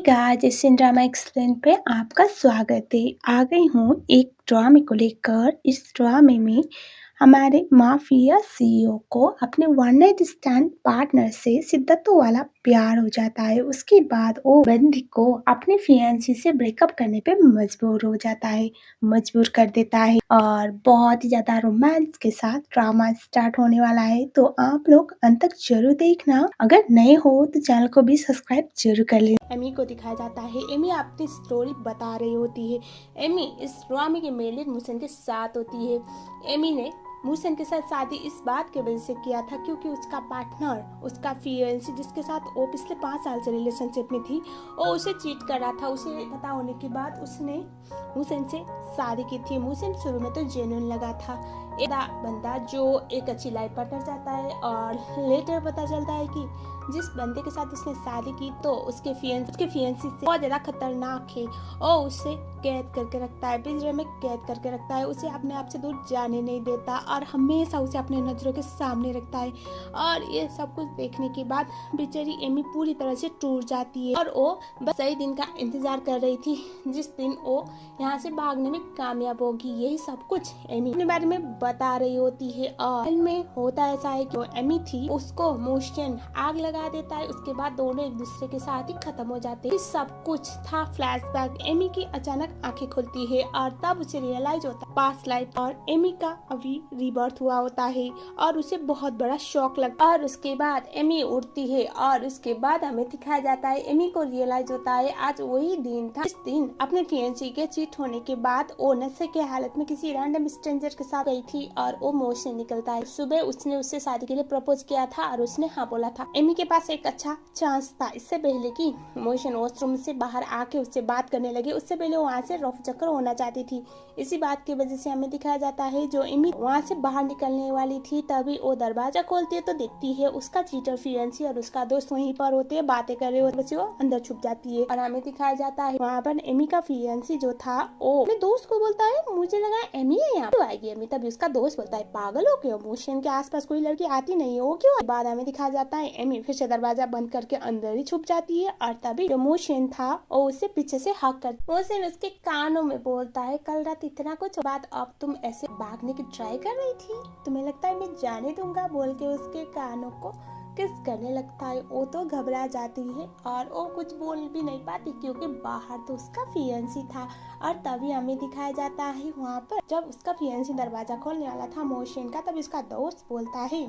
Guys, इस drama explain पे आपका स्वागत है। आ गई हूँ एक ड्रामे को लेकर। इस ड्रामे में हमारे माफिया सीईओ को अपने वन नाइट स्टैंड पार्टनर से शिद्दतों वाला प्यार हो जाता है। उसके बाद वो बंदी को अपने फियांसी से ब्रेकअप करने पे मजबूर हो जाता है, मजबूर कर देता है और बहुत ही ज्यादा रोमांस के साथ ड्रामा स्टार्ट होने वाला है। तो आप लोग अंत तक जरूर देखना। अगर नए हो तो चैनल को भी सब्सक्राइब जरूर कर लेना। एमी को दिखाया जाता है। एमी अपनी स्टोरी बता रही होती है। एमी इस ड्रामे के मेन लीड मुसन के साथ होती है। एमी ने मुसन के साथ शादी इस बात की वजह से किया था क्योंकि उसका पार्टनर, उसका फियांसी जिसके साथ वो पिछले 5 साल से रिलेशनशिप में थी, वो उसे चीट कर रहा था। उसे पता होने के बाद उसने मुसन से शादी की थी। मुसन शुरू में तो जेन्युइन लगा था, एक बंदा जो एक अच्छी लाइफ पार्टनर चाहता है, और लेटर पता चलता है कि जिस बंदे के साथ उसने शादी की तो उसके फियांसी से बहुत ज्यादा खतरनाक है और उसे कैद करके रखता है, पिंजरे में कैद करके रखता है। उसे अपने आप से दूर जाने नहीं देता और हमेशा उसे अपने नजरों के सामने रखता है। और ये सब कुछ देखने के बाद बेचारी एमी पूरी तरह से टूट जाती है और वो बस सही दिन का इंतजार कर रही थी जिस दिन वो यहाँ से भागने में कामयाब होगी। यही सब कुछ एमी अपने बारे में बता रही होती है। और में होता ऐसा है कि एमी थी, उसको मोशन आग लगा देता है। उसके बाद दोनों एक दूसरे के साथ ही खत्म हो जाते हैं। सब कुछ था फ्लैशबैक। एमी की अचानक आंखें खुलती है और तब उसे रियलाइज होता है पास्ट लाइफ और एमी का अभी रीबर्थ हुआ होता है और उसे बहुत बड़ा शॉक लगता है। और उसके बाद एमी उठती है और उसके बाद हमें दिखाया जाता है एमी को रियलाइज होता है आज वही दिन था। इस दिन अपने फियांसी के चीट होने के बाद वो नशे के हालत में किसी रैंडम स्ट्रेंजर के साथ गई थी और वो मोशन निकलता है। सुबह उसने उससे शादी के लिए प्रपोज किया था और उसने हाँ बोला था। एमी के पास एक अच्छा चांस था। इससे पहले कि मोशन वॉशरूम से बाहर आके उससे बात करने लगे, उससे पहले वहाँ से रफ चक्कर होना चाहती थी। इसी बात की वजह से हमें दिखाया जाता है जो एमी वहाँ से बाहर निकलने वाली थी तभी वो दरवाजा खोलती है तो देखती है उसका चीटर फियांसी और उसका दोस्त वहीं पर होते हैं, बातें कर रहे होते हैं। वो अंदर छुप जाती है और हमें दिखाया जाता है वहाँ पर एमी का फियांसी जो था वो अपने दोस्त को बोलता है मुझे लगा एमी है यहाँ क्यों आएगी एमी। तभी उसका दोस्त बोलता है पागल हो क्यों, मोशन के आसपास कोई लड़की आती नहीं हो क्यों। बाद हमें दिखाया जाता है एमी फिर से दरवाजा बंद करके अंदर ही छुप जाती है और तभी जो मोशन था वो उसे पीछे से हक कर मोशन उसके कानों में बोलता है कल रात इतना कुछ बात अब तुम ऐसे भागने की ट्राई कर रही थी, तुम्हें लगता है मैं जाने दूंगा, बोल के उसके कानों को किस करने लगता है। वो तो घबरा जाती है और वो कुछ बोल भी नहीं पाती क्योंकि बाहर तो उसका फियांसी था। और तभी हमें दिखाया जाता है वहाँ पर जब उसका फियांसी दरवाजा खोलने वाला था मोशन का, तभी उसका दोस्त बोलता है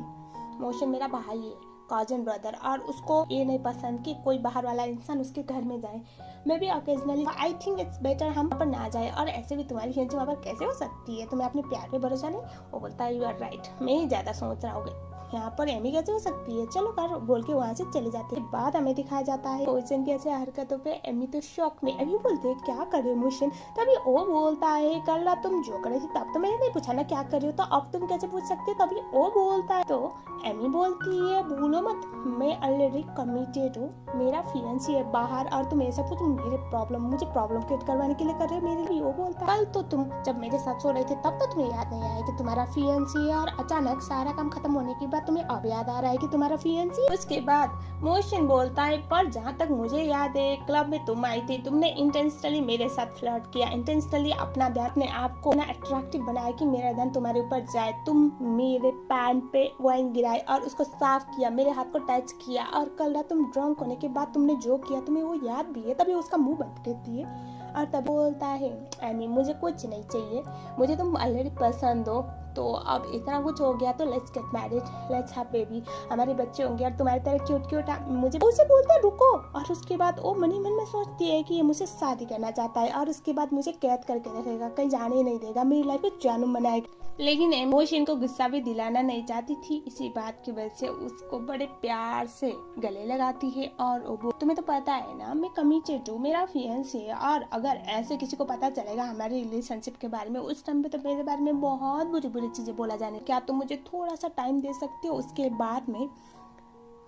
मोशन मेरा भाई है, कजन ब्रदर, और उसको ये नहीं पसंद कि कोई बाहर वाला इंसान उसके घर में जाए। मैं भी occasionally I think it's better हम पर ना जाए, और ऐसे भी तुम्हारी फियांसी वहाँ पर कैसे हो सकती है, तुम्हें अपने प्यार पे भरोसा नहीं। वो बोलता है यू आर राइट, मैं ही ज्यादा सोच रहा हूँ यहाँ पर एमी कैसे हो सकती है, चलो कर, बोल के वहाँ से चले जाते हैं। बाद हमें दिखाया जाता है मोशन की ऐसे हरकतों पे एमी तो शॉक में। एमी बोलते हैं क्या कर रहे हो मोशन, तभी वो बोलता है कल रात तुम जो कर रही थी तब तो मैंने नहीं पूछा ना क्या कर रही हो, तो अब तुम कैसे पूछ सकते हो। तभी वो बोलता है तो एमी बोलती है भूलो मत मैं ऑलरेडी कमिटेड हूँ, मेरा फियांसी है बाहर और तुम ऐसा कुछ मुझे प्रॉब्लम क्रिएट करवाने के लिए कर रहे हो मेरे लिए। वो बोलता है कल तो तुम जब मेरे साथ सो रहे थे तब तो तुम्हें याद नहीं आया कि तुम्हारा फियांसी है, और अचानक सारा काम खत्म होने के बाद तुम्हें अब याद आ रहा है कि तुम्हारा फियांसी। उसके बाद मोशन बोलता है पर जहाँ तक मुझे याद है क्लब में तुम आई थी, तुमने इंटेंशनली मेरे साथ फ्लर्ट किया, इंटेंशनली अपना ध्यान अपने आप को अट्रैक्टिव बनाया कि मेरा ध्यान तुम्हारे ऊपर जाए। तुम मेरे पैंट पे वाइन गिराई और उसको साफ किया, मेरे हाथ को टच किया, और कल रात तुम ड्रंक होने के बाद तुमने जो किया तुम्हें वो याद भी है। तभी उसका मुंह बंद करती है और तब बोलता है एमी मुझे कुछ नहीं चाहिए, मुझे तुम ऑलरेडी पसंद हो, तो अब इतना कुछ हो गया तो let's get married, let's have baby, हमारे बच्चे होंगे और तुम्हारी तरह क्यूट क्यूट मुझे उसे बोलते हैं रुको। और उसके बाद वो मन ही मन में सोचती है कि ये मुझसे शादी करना चाहता है और उसके बाद मुझे कैद करके रखेगा, कहीं जाने नहीं देगा, मेरी लाइफ में जानू बनाएगा। लेकिन इमोशन को गुस्सा भी दिलाना नहीं चाहती थी, इसी बात की वजह से उसको बड़े प्यार से गले लगाती है और वो तुम्हें तो पता है ना मैं कमिटेड हूँ, मेरा फियांसी है, और अगर ऐसे किसी को पता चलेगा हमारे रिलेशनशिप के बारे में उस टाइम पे तो मेरे बारे में बहुत बुरी बुरी चीजें बोला जाने, क्या तुम मुझे थोड़ा सा टाइम दे सकते हो। उसके बाद में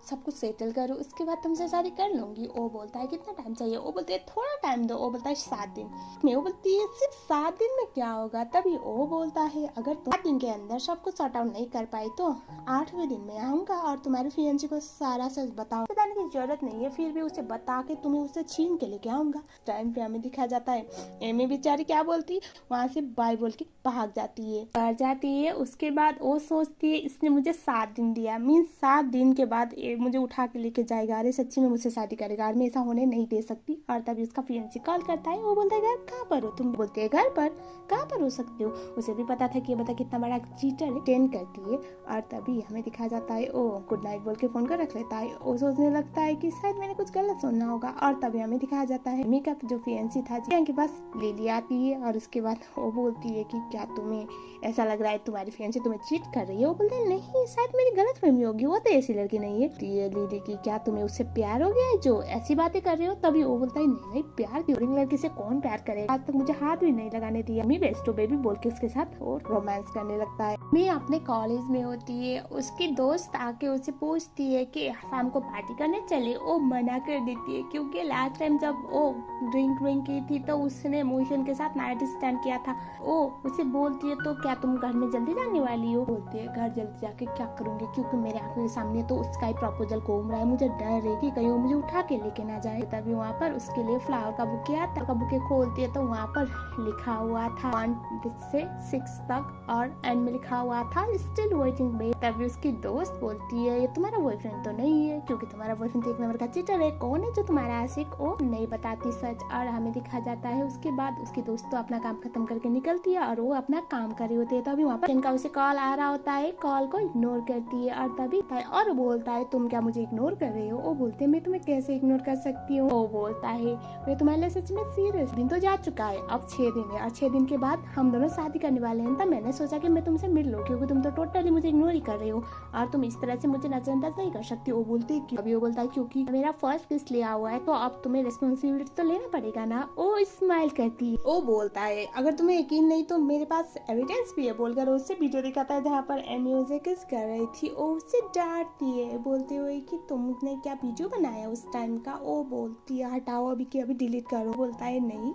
सब कुछ सेटल करो, उसके बाद तुमसे शादी कर लूंगी। वो बोलता है कितना टाइम चाहिए? वो बोलते है थोड़ा टाइम दो। वो बोलता है 7 दिन। वो बोलती है सिर्फ 7 दिन में क्या होगा? तभी वो बोलता है अगर तुम 7 दिन के अंदर सब कुछ सॉर्ट आउट नहीं कर पाई तो 8वें दिन में आऊंगा और तुम्हारी फियांसी को सारा सच बताने की जरूरत नहीं है, फिर भी उसे बता के तुम्हें उसे छीन के लेके आऊंगा। टाइम पे हमें दिखाया जाता है एमी बेचारी क्या बोलती, वहाँ से बाय बोल के भाग जाती है। उसके बाद वो सोचती है इसने मुझे 7 दिन दिया, मीन्स 7 दिन के बाद मुझे उठा के लेके जाएगा, अरे सच्ची में मुझसे शादी करेगा और मैं ऐसा होने नहीं दे सकती। और तभी उसका फियांसी कॉल करता है। वो बोलता है घर कहाँ पर हो तुम? बोलते है घर पर। कहाँ पर हो सकते हो? उसे भी पता था कि बता कितना बड़ा चीटर है, टेंड करती है। और तभी हमें दिखाया जाता है ओ गुड नाइट बोल के फोन कर रख लेता है। वो सोचने लगता है कि शायद मैंने कुछ गलत सुनना होगा। और तभी हमें दिखाया जाता है एमी का जो फियांसी था जियांग के पास लिली आती है और उसके बाद वो बोलती है कि क्या तुम्हें ऐसा लग रहा है तुम्हारी फियांसी तुम्हें चीट कर रही है? वो बोलते हैं नहीं शायद मेरी गलतफहमी होगी, वो तो ऐसी लड़की नहीं है। लिली की क्या तुम्हें उससे प्यार हो गया है जो ऐसी बातें कर रहे हो? तभी वो बोलता है नहीं प्यार की लड़की से कौन प्यार करेगा, आज तक मुझे हाथ भी नहीं लगाने दिया। मी बेस्टो बेबी बोल के उसके साथ वो रोमांस करने लगता है। मी अपने कॉलेज में होती है, उसकी दोस्त आके उसे पूछती है कि शाम को पार्टी करने चले। वो मना कर देती है क्योंकि लास्ट टाइम जब वो ड्रिंक की थी तो उसने मोशन के साथ नाइट स्टैंड किया था। वो उसे बोलती है तो क्या तुम घर में जल्दी जाने वाली हो? बोलती है घर जल्दी जाके क्या करूंगी क्योंकि मेरे आंखों के सामने तो उसका ही प्रपोजल घूम रहा है, मुझे डर है कि कहीं वो मुझे उठा के लेके ना जाए। तभी वहाँ पर उसके लिए फ्लावर का बुके आता है। बुके खोलती है तो वहाँ पर लिखा हुआ था 1 से 6 तक और एंड में लिखा हुआ था स्टिल वेटिंग बेबी। तभी उसकी दोस्त बोलती है ये तुम्हारा बॉयफ्रेंड तो नहीं है क्योंकि तुम्हारा बॉयफ्रेंड एक नंबर का चीटर है। कौन है जो तुम्हारा आशिक? वो नहीं बताती सच। और हमें दिखा जाता है उसके बाद उसकी दोस्त तो अपना काम खत्म करके निकलती है और वो अपना काम कर रही होती है। तभी वहाँ पर इनका उसे कॉल आ रहा होता है, कॉल को इग्नोर करती है और तभी और बोलता है तुम क्या मुझे इग्नोर कर रही हो? वो बोलते है मैं तुम्हें कैसे इग्नोर कर सकती हूँ? वो बोलता है मैं तुम्हारे लिए सच में सीरियस। दिन तो जा चुका है, अब 6 दिन है और 6 दिन के बाद हम दोनों शादी करने वाले हैं। तब मैंने सोचा कि मैं तुमसे मिल लूं क्योंकि तुम तो टोटली मुझे इग्नोर ही कर रहे हो और तुम इस तरह से मुझे नजरअंदाज नहीं कर सकती। वो बोलती है अभी वो बोलता है क्योंकि मेरा फर्स्ट किस लिया हुआ है तो अब तुम्हें रिस्पॉन्सिबिलिटी तो लेना पड़ेगा ना। वो स्माइल करती है। वो बोलता है अगर तुम्हें यकीन नहीं तो मेरे पास एविडेंस भी है बोलकर उससे वीडियो दिखाता है जहाँ पर एमी उसे किस कर रही थी। वो उससे डांटती है बोलते हुए कि तुमने क्या वीडियो बनाया उस टाइम का? वो बोलती है हटाओ अभी कि अभी डिलीट करो। बोलता है नहीं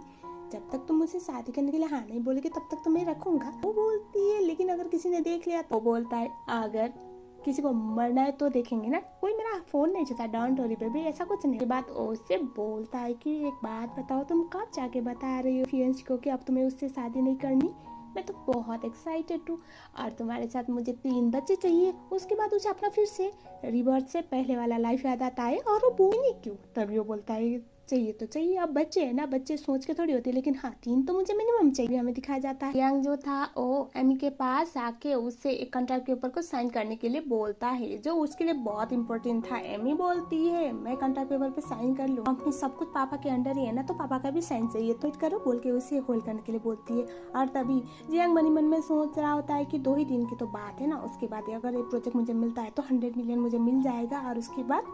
जब तक तुम मुझसे शादी करने के लिए हाँ नहीं बोलेगी तब तक तो मैं रखूंगा। वो बोलती है लेकिन अगर किसी ने देख लिया तो? बोलता है अगर किसी को मरना है तो देखेंगे ना, कोई मेरा फोन नहीं छूता, डोंट वरी बेबी ऐसा कुछ नहीं। बात उससे बोलता है कि एक बात बताओ तुम कब जाके बता रही हो फियांसी को कि अब तुम्हें उससे शादी नहीं करनी? मैं तो बहुत एक्साइटेड हूँ और तुम्हारे साथ मुझे 3 बच्चे चाहिए। उसके बाद उसे अपना फिर से रिवर्स से पहले वाला लाइफ याद आता है और वो बोले नहीं क्यों। तभी वो बोलता है चाहिए तो चाहिए, अब बच्चे है ना, बच्चे सोच के थोड़ी होती है, लेकिन हाँ 3 तो मुझे मिनिमम चाहिए। हमें दिखाया जाता है यांग जो था वो एमी के पास आके उससे एक कॉन्ट्रैक्ट के ऊपर को साइन करने के लिए बोलता है जो उसके लिए बहुत इंपॉर्टेंट था। एमी बोलती है मैं कॉन्ट्रैक्ट पेपर पे साइन कर लूँ, अपनी सब कुछ पापा के अंडर ही है ना तो पापा का भी साइन चाहिए तो करो बोल के उसे होल्ड करने के लिए बोलती है। और तभी जियांग मन में सोच रहा होता है कि 2 ही दिन की तो बात है ना, उसके बाद अगर ये प्रोजेक्ट मुझे मिलता है तो 100 मिलियन मुझे मिल जाएगा और उसके बाद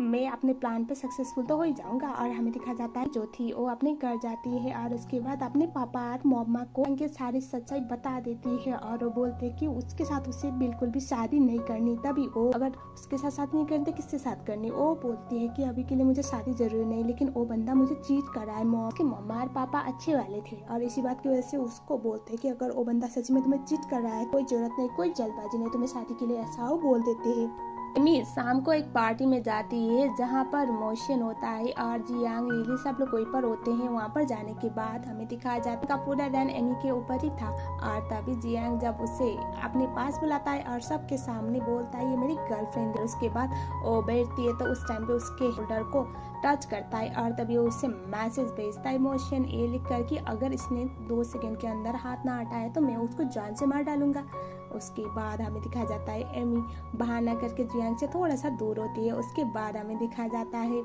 मैं अपने प्लान पे सक्सेसफुल तो हो ही जाऊंगा। और हमें दिखा जाता है जो थी वो अपने घर जाती है और उसके बाद अपने पापा और मम्मा को उनके सारी सच्चाई बता देती है और वो बोलते कि उसके साथ उसे बिल्कुल भी शादी नहीं करनी। तभी वो अगर उसके साथ शादी नहीं करते किससे शादी करनी? वो बोलती है कि अभी के लिए मुझे शादी जरूरी नहीं, लेकिन वो बंदा मुझे चीट कर रहा है। मम्मा और पापा अच्छे वाले थे और इसी बात की वजह से उसको बोलते है कि अगर वो बंदा सच में तुम्हें चीट कर रहा है कोई जरूरत नहीं, कोई जल्दबाजी नहीं, तुम्हें शादी के लिए ऐसा वो बोल देते है। एमी शाम को एक पार्टी में जाती है जहाँ पर मोशन होता है और जियांग लिली सब लोग वहीं पर होते हैं। वहाँ पर जाने के बाद हमें दिखाया जाता है पूरा ध्यान एमी के ऊपर ही था और तभी जियांग जब उसे अपने पास बुलाता है और सबके सामने बोलता है ये मेरी गर्लफ्रेंड है। उसके बाद वो बैठती है तो उस टाइम पे उसके होल्डर को टच करता है और तभी वो उससे मैसेज भेजता है मोशन ये लिख कर कि अगर इसने 2 सेकंड के अंदर हाथ ना हटाया तो मैं उसको जान से मार डालूंगा। उसके बाद हमें दिखाया जाता है एमी बहाना करके जियांग से थोड़ा सा दूर होती है। उसके बाद हमें दिखाया जाता है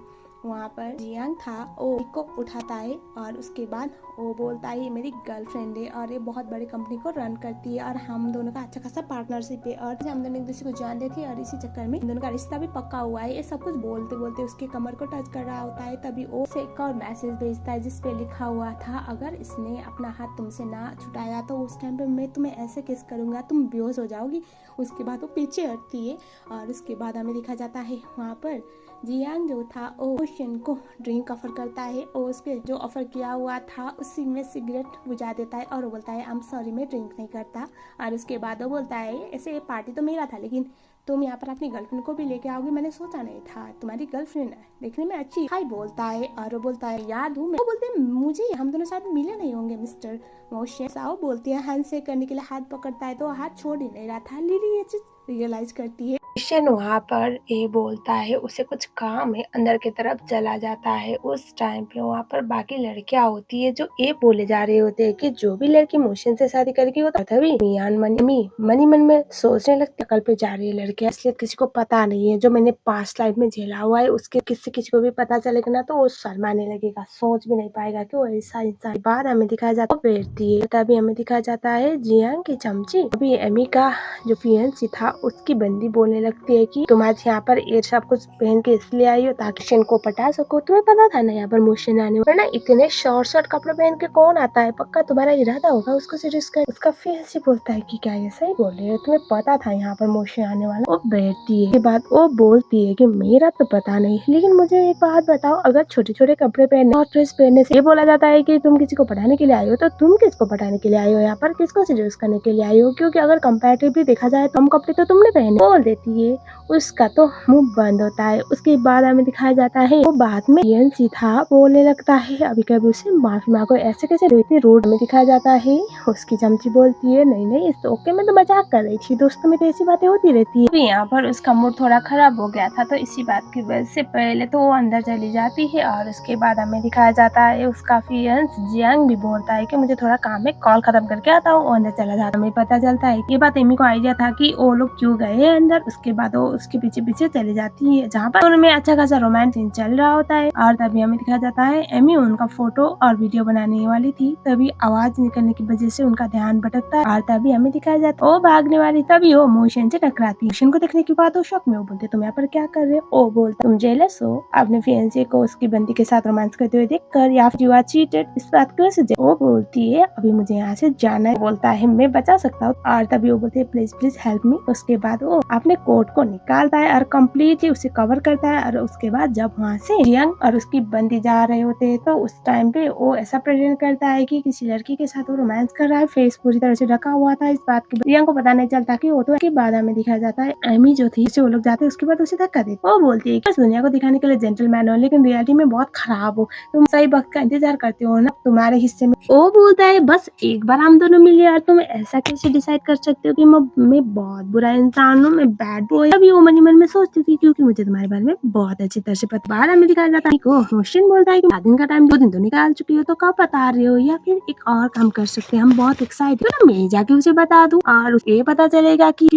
वहाँ पर जियांग था वो को उठाता है और उसके बाद वो बोलता है ये मेरी गर्लफ्रेंड है और ये बहुत बड़ी कंपनी को रन करती है और हम दोनों का अच्छा खासा पार्टनरशिप है और हम दोनों एक दूसरे को जानते थे और इसी चक्कर में हम दोनों का रिश्ता भी पक्का हुआ है। ये सब कुछ बोलते बोलते उसके कमर को टच कर रहा होता है, तभी वो से एक और मैसेज भेजता है जिसपे लिखा हुआ था अगर इसने अपना हाथ तुमसे ना छुटाया तो उस टाइम पे मैं तुम्हें ऐसे किस करूंगा तुम बेहोश हो जाओगी। उसके बाद वो पीछे हटती है और उसके बाद हमें दिखा जाता है वहाँ पर जियांग जो था वो ओशन को ड्रिंक ऑफर करता है और उसके जो ऑफर किया हुआ था उसी में सिगरेट बुझा देता है और वो बोलता है आई एम सॉरी मैं ड्रिंक नहीं करता। और उसके बाद वो बोलता है ऐसे ये पार्टी तो मेरा था लेकिन तुम यहाँ पर अपनी गर्लफ्रेंड को भी लेके आओगी, मैंने सोचा नहीं था तुम्हारी गर्लफ्रेंड है देखने में अच्छी हाई बोलता है और वो बोलता है याद हूँ मैं। वो बोलते हैं मुझे हम दोनों साथ मिले नहीं होंगे मिस्टर मोशन। साओ बोलती है हैंड शेक करने के लिए हाथ पकड़ता है तो हाथ छोड़ ही नहीं रहा था। लिली ये चीज रियलाइज करती है। क्रिश्चियन वहाँ पर ये बोलता है उसे कुछ काम है अंदर की तरफ चला जाता है। उस टाइम पे वहाँ पर बाकी लड़कियां होती है जो ये बोले जा रहे होते हैं कि जो भी लड़की मोशन से शादी करेगी वो तभी मियान मनी मन में सोचने लगती कल पे जा रही है लड़कियां, इसलिए किसी को पता नहीं है जो मैंने पास्ट लाइफ में झेला हुआ है उसके किसी को भी पता चलेगा ना तो वो शर्माने लगेगा, सोच भी नहीं पाएगा कि वो ऐसा इंसान। बाद हमें दिखाया जाता है बैठती है तभी हमें दिखाया जाता है जियांग की चमची अभी एमी का जो फियांसी था उसकी बंदी बोलने लगती है कि तुम आज यहाँ पर ये सब कुछ पहन के इसलिए आई हो ताकि मोशन को पटा सको। तुम्हें पता था ना यहाँ पर मोशन आने वरना इतने शॉर्ट कपड़े पहन के कौन आता है, पक्का तुम्हारा इरादा होगा उसको सीरियस कर। उसका फियांसी बोलता है कि क्या ये सही बोल रहे हो, तुम्हें पता था यहाँ पर मोशन आने वाला। वो बैठती है के बाद वो बोलती है कि मेरा तो पता नहीं लेकिन मुझे एक बात बताओ अगर छोटे छोटे कपड़े पहनने और ड्रेस पहनने से ये बोला जाता है कि तुम किसी को पढ़ाने के लिए आई हो तो तुम किसको पढ़ाने के लिए आई हो, यहाँ पर किसको सीरियस करने के लिए आई हो, क्योंकि अगर कंपैरेटिवली देखा जाए तो हम कपड़े तो तुमने पहने। बोल देती है उसका तो मुंह बंद होता है। उसके बाद हमें दिखाया जाता है वो बाद में फियांसी था बोलने लगता है अभी कभी उसे माफी मांगो, ऐसे कैसे इतनी रूड में दिखाया जाता है। उसकी चमची बोलती है नहीं नहीं इस ओके मैं तो मजाक कर रही थी, दोस्तों में तो ऐसी बातें होती रहती है। यहाँ पर उसका मूड थोड़ा खराब हो गया था तो इसी बात की वजह से पहले तो वो अंदर चली जाती है और उसके बाद हमें दिखाया जाता है उसका फियांस जियांग भी बोलता है कि मुझे थोड़ा काम है कॉल खत्म करके आता हूँ। अंदर चला जाता है। हमें पता चलता है ये बात एमी को आइडिया था कि वो लोग क्यों गए हैं अंदर। उसके बाद वो उसके पीछे पीछे चली जाती है जहाँ पर उनमें अच्छा खासा रोमांस सीन चल रहा होता है और तभी हमें दिखाया जाता है एमी उनका फोटो और वीडियो बनाने वाली थी तभी आवाज निकलने की वजह से उनका ध्यान भटकता है और तभी हमें दिखाया जाता है वो भागने वाली तभी वो मोशन से टकराती है। मोशन को देखने के बाद वो शौक में वो बोलते तुम यहाँ पर क्या कर रहे हो। वो बोलते तुम जेलस हो अपने फियांसे को उसकी बंदी के साथ रोमांस करते हुए देखकर या फिर यू आर चीटेड इस बात की वजह से। वो बोलती है अभी मुझे यहाँ से जाना है। बोलता है मैं बचा सकता हूँ और तभी वो बोलते है प्लीज प्लीज हेल्प मी। उसके बाद वो अपने कोट को निकालता है और कम्प्लीटली उसे कवर करता है और उसके बाद जब वहाँ से जियांग और उसकी बंदी जा रहे होते हैं तो उस टाइम पे वो ऐसा प्रेजेंट करता है कि किसी लड़की के साथ वो रोमांस कर रहा है। फेस पूरी तरह से ढका हुआ था इस बात की जियांग को पता नहीं चलता कि वो तो के बाद हमें दिखाया जाता है एमी जो थी वो लोग जाते हैं उसके बाद उसे धक्का देते। वो बोलती है कि दुनिया को दिखाने के लिए जेंटलमैन हो लेकिन रियलिटी में बहुत खराब हो, तुम सही वक्त का इंतजार करते हो ना तुम्हारे हिस्से में। वो बोलता है बस एक बार हम दोनों मिले और तुम ऐसा कैसे डिसाइड कर सकते हो कि मैं बहुत बुरा इंसान हूँ, मैं बैड बॉय। अभी वो मन में सोचती थी क्योंकि मुझे तुम्हारे बारे में बहुत अच्छी तरह से पता। बाहर हमें दिखाया जाता है को मोशन बोलता है कि 7 दिन का टाइम 2 दिन तो निकाल चुकी हो तो कब बता रहे हो या फिर एक और काम कर सकते हैं हम बहुत एक्साइटेड ना मैं जाके उसे बता दूं और उसे पता चलेगा कि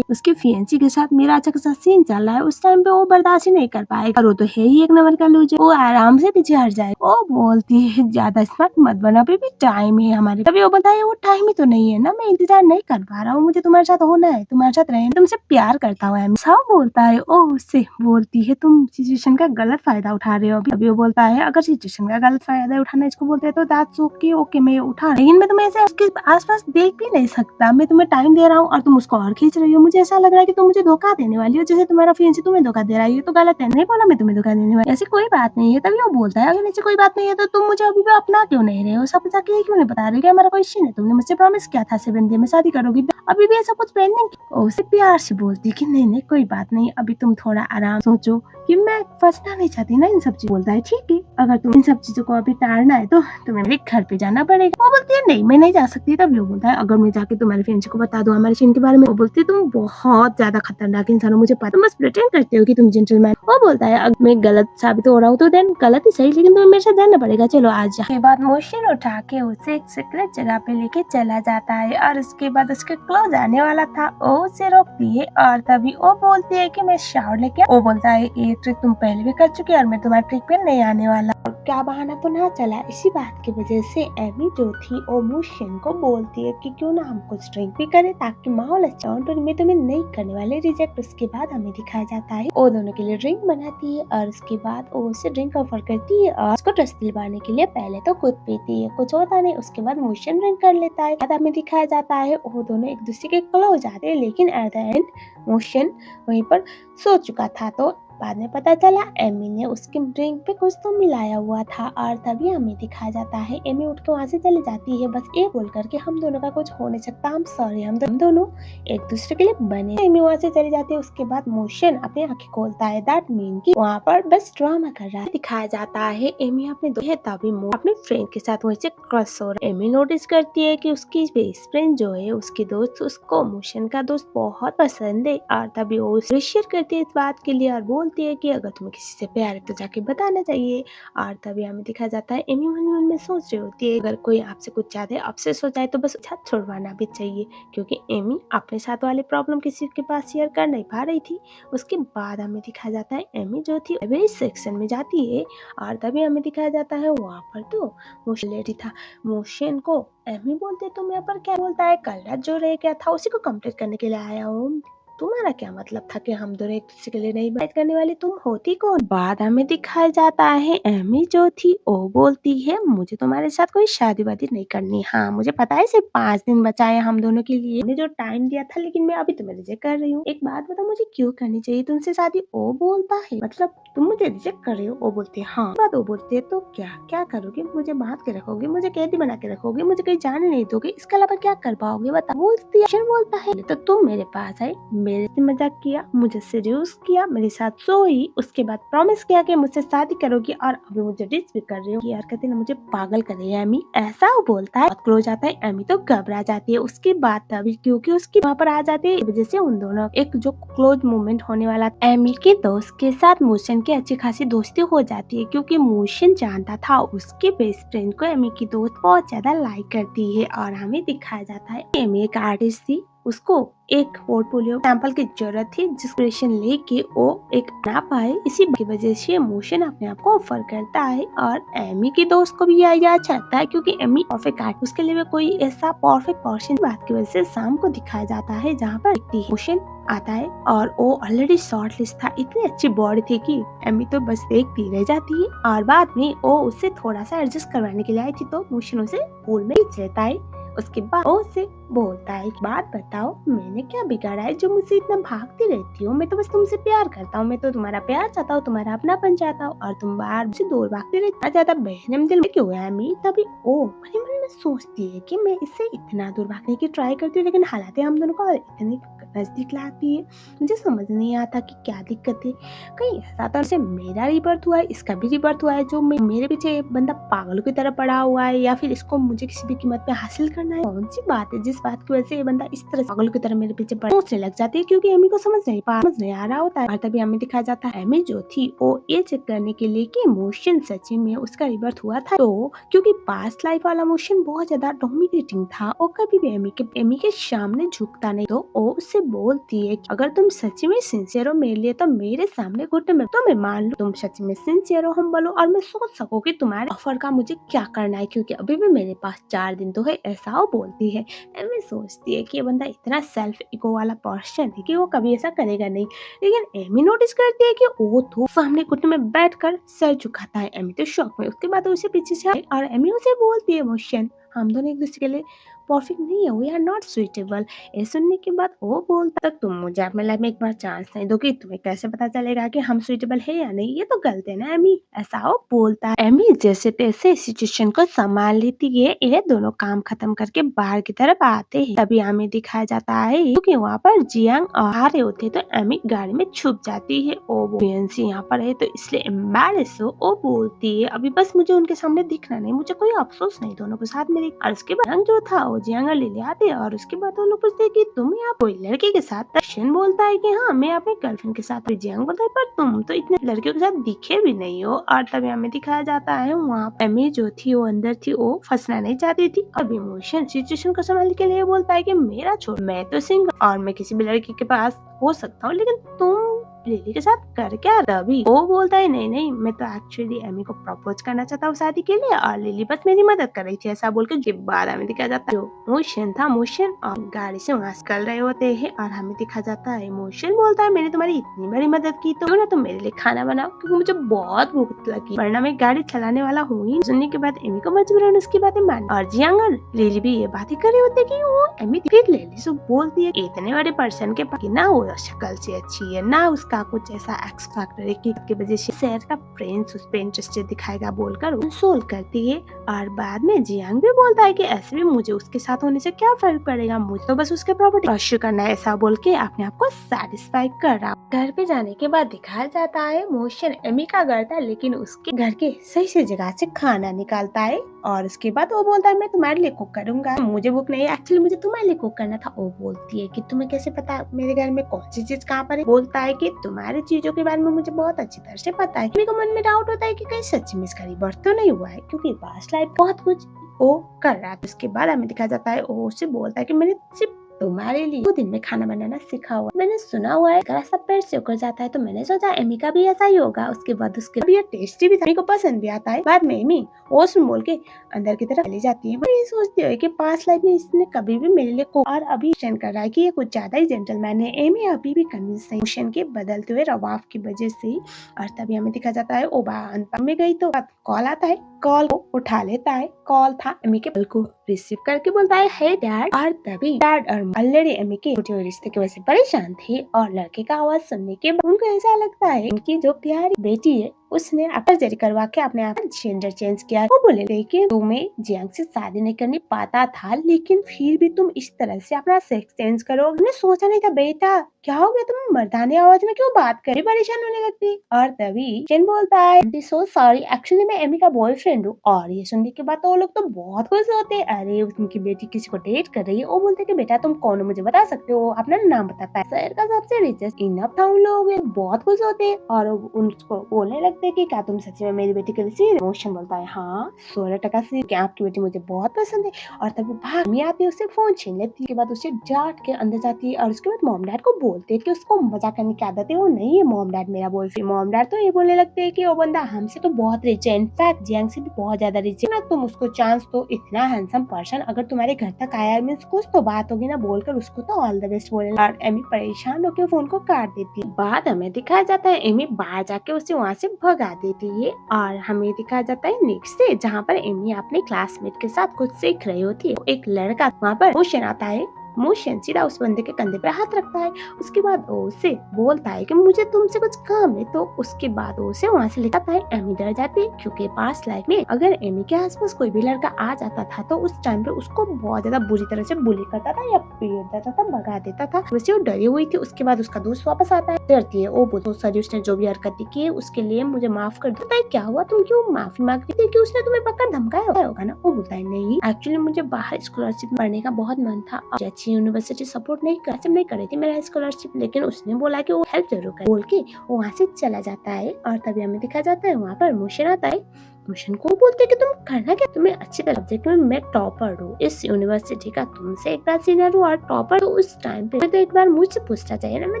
उसके फियांसी के साथ मेरा अच्छा खासा सीन चल रहा है। उस टाइम पे वो बर्दाश्त ही नहीं कर पाएगा, वो तो है ही एक नंबर का लूजर, वो आराम से पीछे हट जाए। वो बोलती है ज्यादा स्मार्ट मत बना, अभी भी टाइम है हमारे। तभी वो बोलता है वो टाइम ही तो नहीं है ना, मैं इंतजार नहीं कर पा रहा हूँ, मुझे तुम्हारे साथ होना है, तुम्हारे साथ रहना, तुमसे प्यार करता हूँ। साव बोलता है ओ उससे बोलती है तुम सिचुएशन का गलत फायदा उठा रहे हो। अभी वो बोलता है अगर सिचुएशन का गलत फायदा उठाना इसको बोलते हैं तो दैट्स ओके, ओके मैं उठा, लेकिन मैं तुम्हें ऐसे उसके आसपास देख भी नहीं सकता, मैं तुम्हें टाइम दे रहा हूँ और तुम उसको और खींच रही हो। मुझे ऐसा लग रहा है कि तुम मुझे धोखा देने वाली हो, जैसे तुम्हारा फियांसी तुम्हें धोखा दे रहा है, ये तो गलत है। नहीं बोला मैं तुम्हें धोखा देने वाली, ऐसी कोई बात नहीं है। तभी वो बोलता है अगर ऐसी कोई बात नहीं है तो तुम मुझे अभी भी अपना क्यों नहीं रहे हो, सब जाके ये क्यों नहीं बता रहे कि हमारा कोई इश्यू नहीं, तुमने मुझसे प्रॉमिस किया था 7 दिन में शादी करोगी, अभी भी ऐसा कुछ पेंडिंग। उसे प्यार से बोलती कि नहीं नहीं कोई बात नहीं, अभी तुम थोड़ा आराम सोचो कि मैं फंसना नहीं चाहती ना इन सब चीजों। बोलता है ठीक है अगर तुम इन सब चीजों को अभी टालना है तो तुम्हें मेरे घर पे जाना पड़ेगा। वो बोलती है नहीं मैं नहीं जा सकती। तब वो बोलता है अगर मैं जाके तुम्हारे फियांसे को बता दूं हमारे सीन के बारे में। वो बोलती है तुम बहुत ज्यादा खतरनाक इंसान हो, मुझे पता, तुम बस प्रिटेंड करते हो कि तुम जेंटलमैन। वो बोलता है अगर मैं गलत साबित हो रहा हूँ तो देन गलत ही सही, लेकिन तुम्हें मेरे साथ जाना पड़ेगा, चलो आज। के बाद मोशन उठा के उसे एक सीक्रेट जगह पे लेके चला जाता है और उसके बाद उसके क्लोज आने वाला था, वो उसे रोकती है और तभी वो बोलती है कि मैं शावर लेके वो बोलता है ये ट्रिक तुम पहले भी कर चुकी है और मैं तुम्हारी ट्रिक पे नहीं आने वाला। और क्या बहाना तो ना चला। इसी बात की वजह से एमी जो थी वो मूशन को बोलती है कि क्यों ना हम कुछ ड्रिंक भी करें ताकि माहौल अच्छा हो। तो मैं तुम्हें नहीं करने वाले रिजेक्ट। उसके बाद हमें दिखाया जाता है वो दोनों के लिए ड्रिंक बनाती है और उसके बाद वो उसे ड्रिंक ऑफर करती है और उसको ट्रस्ट दिलवाने के लिए पहले तो खुद पीती है, कुछ होता नहीं। उसके बाद मूशन ड्रिंक कर लेता है। बाद हमें दिखाया जाता है वो दोनों एक दूसरे के क्लोज जाते हैं, लेकिन एट द एंड मूशन वहीं पर सो चुका था। तो बाद में पता चला एमी ने उसके ड्रिंक पे कुछ तो मिलाया हुआ था और तभी हमें दिखाया जाता है एमी उठ के वहाँ से चली जाती है बस ये बोल करके हम दोनों का कुछ हो नहीं सकता, हम सॉरी, हम दोनों एक दूसरे के लिए बने। एमी वहाँ से चली जाती है। उसके बाद मोशन अपनी आंखें खोलता है, दैट मीन कि वहाँ पर बस ड्रामा कर रहा है। दिखाया जाता है एमी अपने तभी अपने फ्रेंड के साथ वहीं से क्रश हो रहा है। एमी नोटिस करती है कि उसकी बेस्ट फ्रेंड जो है उसकी दोस्त उसको मोशन का दोस्त बहुत पसंद है और तभी वो शेयर करती है इस बात के लिए और बोलती है कि अगर तुम्हें किसी से प्यार है तो जाके बताना चाहिए। और तभी हमें दिखाया जाता है एमी मन ही मन में सोच रही होती है अगर कोई आपसे कुछ ज्यादा अफसोस हो जाए तो बस साथ छोड़वाना भी चाहिए, क्योंकि एमी अपने साथ वाली प्रॉब्लम किसी के पास शेयर कर नहीं पा रही थी। उसके बाद हमें दिखाया जाता है एमी जो थी लाइब्रेरी सेक्शन में जाती है और तभी हमें दिखाया जाता है वहाँ पर तो मोशन लेडी था। मोशन को एमी बोलते तो मैं पर क्या बोलता है कल रात जो रह गया था उसी को कंप्लीट करने के लिए आया हूँ। तुम्हारा क्या मतलब था कि हम दोनों एक दूसरे के लिए नहीं बात करने वाले, तुम होती कौन। बाद हमें दिखाया जाता है एमी जो थी वो बोलती है मुझे तुम्हारे साथ कोई शादी वादी नहीं करनी। हाँ मुझे पता है सिर्फ 5 दिन बचा है हम दोनों के लिए, मैंने जो टाइम दिया था, लेकिन मैं अभी तुम्हें रिजेक्ट कर रही हूँ। एक बात बताओ मुझे क्यों करनी चाहिए तुमसे शादी। वो बोलता है मतलब तुम मुझे रिजेक्ट कर रहे हो। वो बोलती है हाँ। बात वो बोलती है तो क्या क्या करोगे, मुझे बांध के रखोगे, मुझे कैदी बना के रखोगे, मुझे कहीं जाने नहीं दोगे, इसके अलावा क्या कर पाओगे बता। बोलती है बोलता है तो तुम मेरे पास आए, मेरे से मजाक किया, मुझे सीरियस किया, मेरे साथ सोई, उसके बाद प्रॉमिस किया कि मुझसे शादी करोगी और अभी मुझे डिस भी कर रही हो। यार कहते ना मुझे पागल कर रही है एमी, ऐसा वो बोलता है। बहुत क्लोज आता है एमी तो घबरा जाती है। उसके बाद तभी क्योंकि उसकी वहाँ पर आ जाती है वजह से उन दोनों एक जो क्लोज मूवमेंट होने वाला एमी के दोस्त के साथ मोशन की अच्छी खासी दोस्ती हो जाती है, क्योंकि मोशन जानता था उसके बेस्ट फ्रेंड को एमी की दोस्त बहुत ज्यादा लाइक करती है। और हमें दिखाया जाता है एमी एक आर्टिस्ट थी, उसको एक पोर्टफोलियो सैंपल की जरूरत थी जिसको लेके वो एक बना पाए, इसी की वजह से मोशन अपने आप को ऑफर करता है। और एमी के दोस्त को भी यह आइडिया अच्छा लगता है क्योंकि एमी परफेक्ट आर्ट, उसके लिए कोई ऐसा परफेक्ट पर्सन बात की वजह से शाम को दिखाया जाता है जहाँ पर मोशन आता है और वो ऑलरेडी शॉर्ट लिस्ट था। इतनी अच्छी बॉडी थी कि एमी तो बस देखती रह जाती है और बाद में वो उससे थोड़ा सा एडजस्ट करवाने के लिए आई थी तो मोशन उसे पूल में खींच लेता है। उसके बाद वो उससे बोलता है बात बताओ मैंने क्या बिगाड़ा है जो मुझसे इतना भागती रहती हो, मैं तो बस तुमसे प्यार करता हूँ, मैं तो तुम्हारा प्यार चाहता हूँ, तुम्हारा अपनापन चाहता हूँ और तुम बाहर से दूर भागती रहती ज्यादा बहनम दिल क्यों है एमी। तभी ओ मन मन में सोचती है कि मैं इससे इतना दूर भागने की ट्राई करती हूँ लेकिन हालात हम दोनों को इतनी नजदीक लाती है, मुझे समझ नहीं आता कि क्या दिक्कत है। कहीं ऐसा तो से मेरा रिबर्थ हुआ है, इसका भी रिबर्थ हुआ है जो मेरे पीछे एक बंदा पागलों की तरह पड़ा हुआ है, या फिर इसको मुझे किसी भी कीमत पे हासिल करना है। कौन सी बात है जिस बात की वजह से ये बंदा इस तरह पागलों की तरह मेरे पीछे सोचने लग जाती है, क्योंकि एमी को समझ नहीं आ रहा होता है। और तभी हमें दिखाया जाता है एमी जो थी वो ये चेक करने के लिए कि मोशन सच्ची में उसका रिबर्थ हुआ था, तो क्योंकि पास्ट लाइफ वाला मोशन बहुत ज्यादा डोमिनेटिंग था, वो कभी भी एमी के सामने झुकता नहीं, तो वो उससे बोलती है कि अगर तुम सच्ची में सिंसियर हो मेरे लिए तो मेरे सामने घुटने में तो मैं मान लूं तुम सच में सिंसियर हो, हम बोलो और मैं सोच सकूं कि तुम्हारे ऑफर का मुझे क्या करना है, क्योंकि अभी भी मेरे पास 4 दिन तो है, ऐसा वो बोलती है। एमी सोचती है कि ये बंदा इतना सेल्फ इगो वाला पर्सन है कि वो कभी ऐसा करेगा नहीं, लेकिन एमी नोटिस करती है कि वो तो सामने घुटने में बैठकर सर झुकाता है। एमी तो शॉक में, उसके बाद उसे पीछे से और एमी उसे बोलती है मोशन हम दोनों एक दूसरे के लिए परफेक्ट नहीं है, वी आर नॉट सुइटेबल। ये सुनने के बाद वो बोलता तक तुम मुझे अपने लाइफ में एक बार चांस नहीं दोगी, तुम्हें कैसे पता चलेगा कि हम सुइटेबल है या नहीं, ये तो गलत है ना एमी, ऐसा वो बोलता है। एमी जैसे तैसे सिचुएशन को संभाल लेती है, ये दोनों काम खत्म करके बाहर की तरफ आते हैं। तभी हमें दिखाया जाता है क्योंकि वहाँ पर जियांग आ रहे होते तो एमी गाड़ी में छुप जाती है। ओ यहाँ पर है तो इसलिए एम्बैरेस हो, वो बोलती है अभी बस मुझे उनके सामने दिखना नहीं, मुझे कोई अफसोस नहीं, दोनों को साथ में मेरी। और उसके बाद जियांग जो था वो जियांग और लिली आते हैं और उसके बाद वो लोग पूछते हैं कि तुम यहाँ कोई लड़के के साथ। शन बोलता है कि हाँ मैं अपनी गर्लफ्रेंड के साथ। जियांग बोलता है पर तुम तो इतने लड़कियों के साथ दिखे भी नहीं हो। और तभी हमें दिखाया जाता है वहाँ एमी जो थी वो अंदर थी, वो फंसना नहीं चाहती थी। अब इमोशन सिचुएशन को संभालने के लिए बोलता है कि मेरा छोड़, मैं तो सिंगल और मैं किसी भी लड़की के पास हो सकता हूँ, लेकिन तुम लिली के साथ कर क्या। तभी वो बोलता है नहीं नहीं मैं तो एक्चुअली एमी को प्रपोज करना चाहता हूँ शादी के लिए और लिली बस मेरी मदद कर रही थी, ऐसा बोल के बाद हमें दिखाया जाता है जो मोशन था मोशन और गाड़ी से वहाँ से निकल रहे होते हैं और हमें दिखा जाता है मोशन बोलता है मैंने तुम्हारी इतनी बड़ी मदद की तो क्यों ना तुम मेरे लिए खाना बनाओ क्योंकि मुझे बहुत भूख लगी, वरना मैं गाड़ी चलाने वाला हूँ ही। सुनने के बाद एमी को मजबूरन उसकी बातें मान और जियांग और लिली भी ये बातें कर रहे होते कि वो एमी फिर लिली से बोलती है इतने बड़े पर्सन के पास ना वो शक्ल से अच्छी है ना उसका कुछ ऐसा एक्स फैक्टर है कि वजह से शहर का प्रिंस उस पर इंटरेस्टेड दिखाएगा बोलकर सोल्व करती है। और बाद में जियांग भी बोलता है कि ऐसे भी मुझे उसके साथ होने से क्या फर्क पड़ेगा, मुझे तो बस उसके प्रॉपर्टी परस्यू करना है, ऐसा बोल के अपने आप को सेटिस्फाई कर रहा। घर पे जाने के बाद दिखाया जाता है मोशन एमी का घर था लेकिन उसके घर के सही जगह से खाना निकालता है और उसके बाद वो बोलता है मैं तुम्हारे लिए कुक करूंगा, मुझे भूख नहीं है एक्चुअली मुझे तुम्हारे लिए कुक करना था। वो बोलती है कि तुम्हें कैसे पता मेरे घर में कौन सी चीज कहाँ पर है। बोलता है कि तुम्हारी चीजों के बारे में मुझे बहुत अच्छी तरह से पता है। मेरे को मन में डाउट होता है कि कहीं सच्ची में इसका रीबर्थ तो नहीं हुआ है क्योंकि पास्ट लाइफ बहुत कुछ वो कर रहा था। उसके बाद हमें दिखाया जाता है वो उससे बोलता है कि मैंने सिर्फ तुम्हारे लिए 2 दिन में खाना बनाना सीखा हुआ, मैंने सुना हुआ है अगर सब पेट से उकर जाता है तो मैंने सोचा एमी का भी ऐसा ही होगा। उसके बाद उसके भी टेस्टी भी था, एमी को पसंद भी आता है। बाद में एमी ओस बोल के अंदर की तरफ चली जाती है। मैं ये सोचती हूँ कि पास्ट लाइफ में इसने कभी भी मेरे लिए और अभी स्टैंड कर रहा है कि ये कुछ ज्यादा ही जेंटलमैन है। एमी अभी भी कन्विंस है मोशन के बदलते हुए रवाफ की वजह से। और तभी हमें दिखा जाता है ओबा अनपढ़ में गई तो कॉल आता है, कॉल को उठा लेता है। कॉल था एमी के कॉल को रिसीव करके बोलता है हे डैड। और तभी डैड और ऑलरेडी एमी के छोटे रिश्ते की वजह से परेशान थे और लड़के का आवाज सुनने के बाद उनको ऐसा लगता है उनकी जो प्यारी बेटी है उसने सर्जरी करवा के अपने आप जेंडर चेंज किया। वो बोले लेकिन तुम्हें जियांग से शादी नहीं करनी पाता था लेकिन फिर भी तुम इस तरह से अपना सेक्स चेंज करो, हमने सोचा नहीं था बेटा क्या हो गया तुम मर्दानी आवाज में क्यों बात करी, परेशान होने लगती। और तभी चेन बोलता है सो सॉरी एक्चुअली मैं एमी का बॉयफ्रेंड हूँ। और ये सुनने के बाद तो वो लोग तो बहुत खुश होते हैं, अरे उनकी बेटी किसी को डेट कर रही है। वो बोलते कि बेटा तुम कौन हो मुझे बता सकते हो, अपना नाम बताता है। शहर का सबसे रिचेस्ट इनफ था उन लोग बहुत खुश होते हैं और उनको बोलने लगते कि क्या तुम सच में मेरी बेटी के लिए सीरियस। मोशन बोलता है हाँ 16% से क्या आपकी बेटी मुझे बहुत पसंद है। और तब वो भाग में आती है उससे फोन छीन लेती है। के बाद उसे डांट के अंदर जाती है और उसके बाद मॉम डैड को बोलते हैं कि उसको मजाक करने की आदत है, वो नहीं है मॉम डैड मेरा बॉयफ्रेंड। मॉम डैड तो ये बोलने लगते हैं कि वो बंदा हमसे तो बहुत रिच है, इनफैक्ट जियांग से भी बहुत ज्यादा रिच है ना, तुम उसको चांस तो इतना हैंडसम पर्सन अगर तुम्हारे घर तक आया मींस कुछ तो बात होगी ना, बोलकर उसको तो ऑल द बेस्ट बोले। और एमी परेशान होकर फोन को काट देती है। बाद हमें दिखाया जाता है एमी बाहर जाके उसे वहाँ से भगा देती है और हमें दिखाया जाता है नेक्स्ट डे जहाँ पर एमी अपने क्लासमेट के साथ कुछ सीख रही होती है। एक लड़का वहाँ पर मोशन आता है, मोशन सीधा उस बंदे के कंधे पे हाथ रखता है। उसके बाद वो उसे बोलता है कि मुझे तुमसे कुछ काम है, तो उसके बाद वो उसे वहाँ से ले जाता है। एमी डर जाती है क्योंकि पास्ट लाइफ में अगर एमी के आसपास कोई भी लड़का आ जाता था तो उस टाइम पे उसको बहुत ज्यादा बुरी तरह से बुली करता था या पीट देता था, भगा देता था। वैसे वो डरी हुई थी। उसके बाद उसका दोस्त वापस आता है, डरती है, वो बोलती सॉरी उसने जो भी हरकत की है उसके लिए मुझे माफ कर दो। क्या हुआ तुम क्यों माफी मांग रही थी, कि उसने तुम्हें पकड़ धमकाया होगा ना। वो बोलता है नहीं एक्चुअली मुझे बाहर स्कॉलरशिप पढ़ने का बहुत मन था, अच्छी यूनिवर्सिटी सपोर्ट नहीं कर रही थी मेरा स्कॉलरशिप, लेकिन उसने बोला कि वो हेल्प जरूर करे बोल के वो वहाँ से चला जाता है। और तभी हमें दिखा जाता है वहाँ पर मोशन आता है। मोशन को बोलते कि तुम करना क्या, तुम्हें अच्छे सब्जेक्ट में मैं टॉपर हूँ इस यूनिवर्सिटी का, तुमसे एक बार सीनियर हूँ और टॉपर, तो उस टाइम पे तो एक बार मुझसे पूछना चाहिए ना, मैं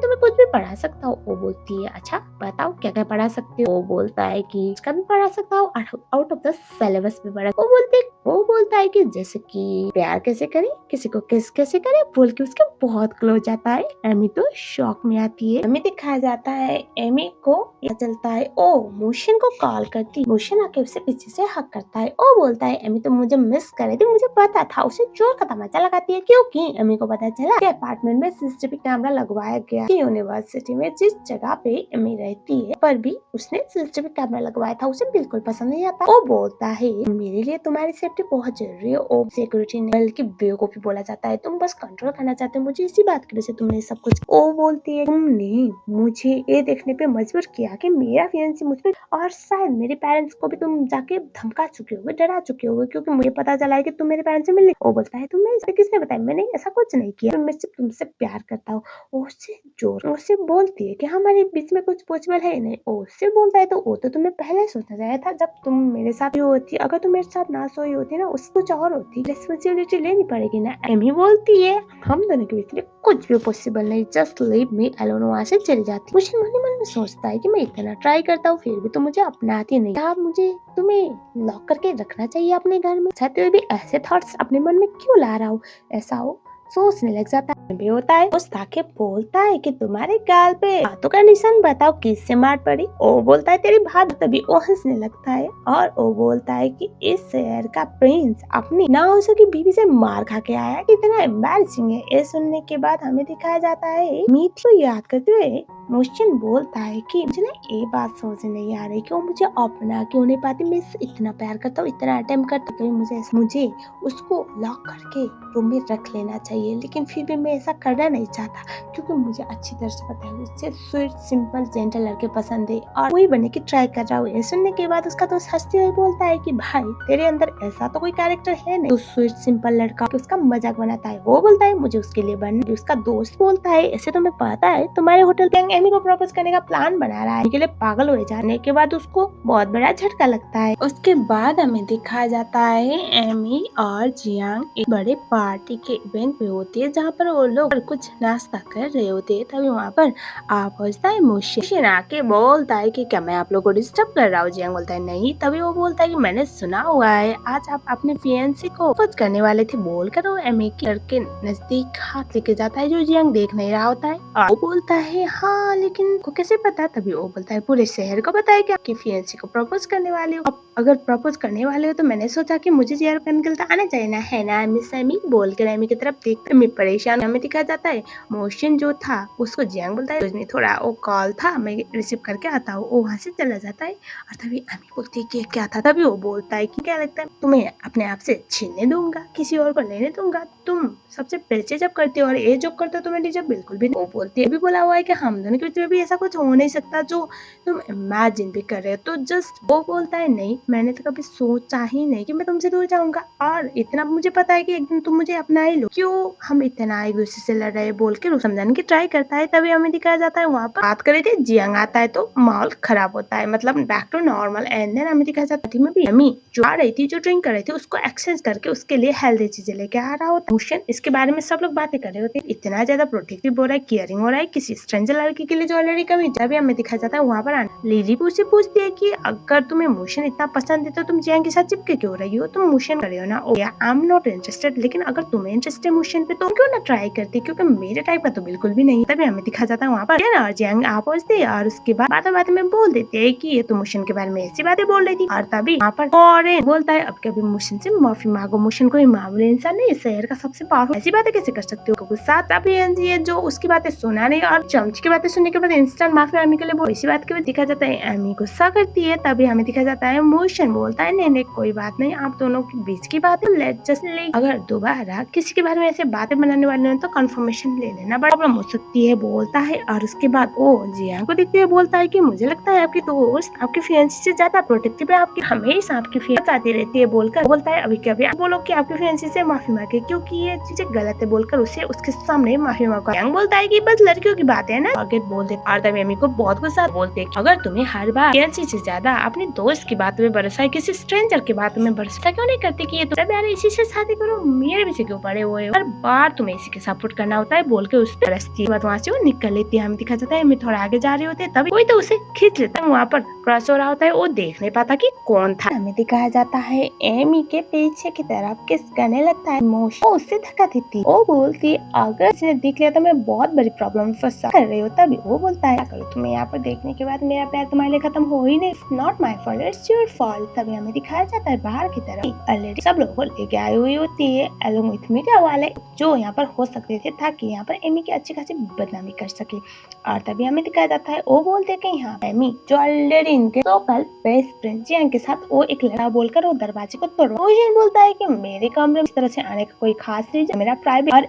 तुम्हें कुछ भी पढ़ा सकता हूँ। वो बोलती है अच्छा बताओ क्या क्या पढ़ा सकते हो। वो बोलता है कि इसका भी पढ़ा सकता हूँ, आउट ऑफ द सिलेबस भी पढ़ा। वो बोलता है कि जैसे कि प्यार कैसे करे, किसी को किस कैसे करे, बोल के उसके बहुत क्लोज जाता है। एमी तो शॉक में आती है। एमी दिखाया जाता है एमी को पता चलता है ओ मोशन को कॉल करती, मोशन आके उसे पीछे से हक करता है। ओ बोलता है एमी तो मुझे मिस कर रही थी, मुझे पता था। उसे चोर का तमाचा लगाती है क्योंकि एमी को पता चला कि अपार्टमेंट में सीसीटीवी कैमरा लगवाया गया है। यूनिवर्सिटी में जिस जगह पे एमी रहती है पर भी उसने सीसीटीवी कैमरा लगवाया था, उसे बिल्कुल पसंद नहीं आता। वो बोलता है मेरे लिए तुम्हारी सेफ्टी बहुत जरूरी है। ओ सिक्योरिटी ने बल्कि बेवकूफी बोला जाता है, तुम बस कंट्रोल करना चाहते हो मुझे, इसी बात की वजह से तुमने सब कुछ। ओ बोलती है तुमने मुझे ये देखने पे मजबूर किया कि मेरा फियांसी मुझ पे, और शायद मेरे पेरेंट्स को भी तुम तुम जाके धमका चुके होगे, डरा चुके होगे क्योंकि मुझे पता चला है कि तुम मेरे पेरेंट्स से मिलने। वो बोलता है तुम्हें इसे किसने बताया? मैंने ऐसा कुछ नहीं किया, मैं सिर्फ तुमसे प्यार करता हूँ। वो उससे बोलती है कि हमारे बीच में कुछ पॉसिबल है नहीं। वो उससे बोलता है तो वो तो तुम्हें पहले सोचना चाहिए था जब तुम मेरे साथ ही होती। अगर तुम मेरे साथ ना सोई होती ना, उससे कुछ और होती, रिस्पॉन्सिबिलिटी लेनी पड़ेगी ना। एमी बोलती है हम दोनों के बीच में कुछ भी पॉसिबल नहीं, जस्ट लीव मी अलोन। वहाँ से चली जाती। मुझे मन ही मन में सोचता है कि मैं इतना ट्राई करता हूँ फिर भी तो मुझे अपनाती नहीं। क्या मुझे तुम्हें लॉक करके रखना चाहिए अपने घर में? चाहते हुए भी ऐसे थॉट्स अपने मन में क्यों ला रहा हूँ? ऐसा हो सोचने लग जाता है। भी होता है उस ताके बोलता है कि तुम्हारे गाल पे हाथों का निशान बताओ किससे मार पड़ी? वो बोलता है तेरी भाभी। तभी वो हंसने लगता है और वो बोलता है कि इस शहर का प्रिंस अपनी नाउसो की बीवी से मार खा के आया। कितना एम्बैरेसिंग है। ये सुनने के बाद हमें दिखाया जाता है मीठी को याद करते हुए मोशन बोलता है कि मुझे ना ये बात समझ नहीं आ रही कि वो मुझे अपना क्यों नहीं पाती। मैं इतना प्यार करता हूँ, इतना अटेम्प्ट करता हूँ, मुझे उसको लॉक करके रूम में रख लेना चाहिए, लेकिन फिर भी मैं ऐसा करना नहीं चाहता क्योंकि मुझे अच्छी तरह से पता है उससे स्वीट सिंपल जेंटल लड़के पसंद है और वही बनने की ट्राई कर रहा हूँ। सुनने के बाद उसका दोस्त हंसते हुए बोलता है कि भाई तेरे अंदर ऐसा तो कोई कैरेक्टर है नहीं, तो स्वीट सिंपल लड़का उसका मजाक बनाता है। वो बोलता है मुझे उसके लिए बनना। उसका दोस्त बोलता है ऐसे तुम्हें पता है तुम्हारे होटल गैंग एमी को प्रपोज करने का प्लान बना रहा है। के लिए पागल हो जाने के बाद उसको बहुत बड़ा झटका लगता है। उसके बाद हमें दिखाया जाता है एमी और जियांग एक बड़े पार्टी के इवेंट पे होती है जहाँ पर वो लोग कुछ नाश्ता कर रहे होते हैं। तभी वहाँ पर आप पहुँचता है मोशन आके बोलता है कि क्या मैं आप लोग को डिस्टर्ब कर रहा हूँ? जियांग बोलता है नहीं। तभी वो बोलता है कि मैंने सुना हुआ है आज आप अपने फियांसी को प्रपोज करने वाले थे। बोलकर वो एमी के लड़के नजदीक हाथ लेके जाता है जो जियांग देख नहीं रहा होता है और वो बोलता है हाँ लेकिन को कैसे पता? तभी वो बोलता है पूरे शहर को पता है कि आपकी फियांसी को प्रपोज करने वाले हो। अब अगर प्रपोज करने वाले हो तो मैंने सोचा कि मुझे जियर का निकलता आना चाहिए ना, है ना मिस एमी? बोलकर एमी की तरफ देखते एमी परेशान हमें दिखा जाता है। मोशन जो था उसको जियांग बोलता है थोड़ा वो कॉल था मैं रिसीव करके आता हूँ। वो वहाँ से चला जाता है और तभी एमी बोलती है कि क्या था? तभी वो बोलता है कि क्या लगता है तुम्हें अपने आप से छीनने दूंगा, किसी और को लेने दूंगा? तुम सबसे पहले जब करते हो और ये जो करते हो तुम्हें डिजर्व बिल्कुल भी नहीं। वो बोलती है भी बोला हुआ है कि हम दोनों के बीच में भी ऐसा कुछ हो नहीं सकता जो तुम इमेजिन भी कर रहे हो। तो जस्ट वो बोलता है नहीं मैंने तो कभी सोचा ही नहीं कि मैं तुमसे दूर जाऊंगा और इतना मुझे पता है कि एक दिन तुम मुझे अपना ही लो, क्यों हम इतना एक दूसरे से लड़ रहे? बोल के समझाने की ट्राई करता है। तभी हमें दिखाया जाता है वहाँ पर बात करे थे जियांग आता है तो माहौल खराब होता है, मतलब back to normal. And then हमें दिखाया जाता है में भी एमी जो आ रही थी जो ड्रिंक कर रही थी उसको एक्सचेंज करके उसके लिए हेल्दी चीजें लेके आ रहा होता है। इसके बारे में सब लोग बातें कर रहे होते हैं, इतना ज्यादा प्रोटेक्टिव हो रहा है, केयरिंग हो रहा है किसी स्ट्रेंजर लड़की के लिए जो ऑलरेडी कमी। जब हमें दिखाया जाता है वहाँ पर लिली भी पूछती है कि अगर तुम्हें मोशन इतना पसंद है तो तुम जियांग के साथ चिपके क्यों रही हो? तुम मोशन कर रहे हो ना? आई एम नॉट इंटरेस्टेड, लेकिन अगर तुम्हें इंटरेस्ट है मोशन पे तो क्यों ना ट्राई करती, क्योंकि मेरे टाइप का तो बिल्कुल भी नहीं। तभी हमें दिखा जाता है वहाँ पर और जियांग आप पहुंचते हैं और उसके बाद बातों में बोल देते हैं कि ये तो मोशन के बारे में ऐसी बातें बोल रही थी। और तभी वहाँ पर बोलता है अब कभी मोशन से माफी मांगो, मोशन कोई मामूली इंसान नहीं, शहर का सबसे पावरफुल, ऐसी बातें कैसे कर सकते हो? गुस्सा तभी ये जो उसकी बातें सुना नहीं और चमच की बातें सुनने के बाद इंस्टेंट माफी मांगने के लिए वो इसी बात के बाद दिखा जाता है एमी गुस्सा करती है। तभी हमें दिखा जाता है मोशन बोलता है नहीं कोई बात नहीं, आप दोनों के बीच की बात है, लेट्स जस्ट लीव। अगर दोबारा किसी के बारे में ऐसे बातें बनाने वाले हो तो कंफर्मेशन ले लेना, बड़ा प्रॉब्लम हो सकती है। बोलता है और उसके बाद वो जियांग को देखते हुए बोलता है कि मुझे लगता है आपकी दोस्त आपकी फियांसी से ज्यादा प्रोटेक्टिव है, आपकी हमेशा आपकी फियांसी आती रहती है। बोलकर बोलता है अभी कभी आप बोलो कि आपकी फियांसी से माफी मांगे क्योंकि ये चीजें गलत है। बोलकर उसे उसके सामने माफी मांगा। जियांग बोलता है कि बस लड़कियों की बात है ना, आगे बोल दे। और तभी एमी को बहुत गुस्सा बोलते अगर तुम्हें हर बार फियांसी से ज्यादा अपने दोस्त की बात में भरोसा है, किसी स्ट्रेंजर की बात में भरोसा क्यों नहीं करती कि ये तो सब यार इसी से शादी करो, मेरे पीछे क्यों पड़े हुए हो, हर बार तुम्हें इसी के सपोर्ट करना होता है? बोल के उस पर रस्ती वहाँ से वो निकल लेती है। हमें दिखा जाता है मैं थोड़ा आगे जा रहे होते तभी कोई तो उसे खींच लेता है। वहाँ पर क्रॉस हो रहा होता है, वो देख नहीं पाता कि कौन था। हमें दिखाया जाता है एमी के पीछे की तरफ किस करने लगता है मोशन, वो उससे धक्का देती, वो बोलती अगर इसने देख लिया तो मैं बहुत बड़ी प्रॉब्लम फंसा कर रही हूँ। तभी वो बोलता है करो तुम्हें यहाँ पर देखने के बाद मेरा प्यार तुम्हारे लिए खत्म हो ही नहीं, not my fault it's your fault. तभी हमें दिखाया जाता है बाहर की तरफ ऑलरेडी सब लोगों को लेके आई हुई होती है एलोंग विथ मीडिया वाले, जो यहाँ पर हो सकता सकते थे ताकि यहाँ पर एमी की अच्छी खासी बदनामी कर सके। और तभी हमें दिखाया जाता है वो बोलते हैं कि यहाँ एमी जो ऑलरेडी इनके so called best friend Jiang के साथ वो एक लड़का बोलकर वो दरवाजे को तोड़ जियांग बोलता है कि मेरे कमरे में इस तरह से आने का कोई खास रीजन मेरा प्राइवेट। और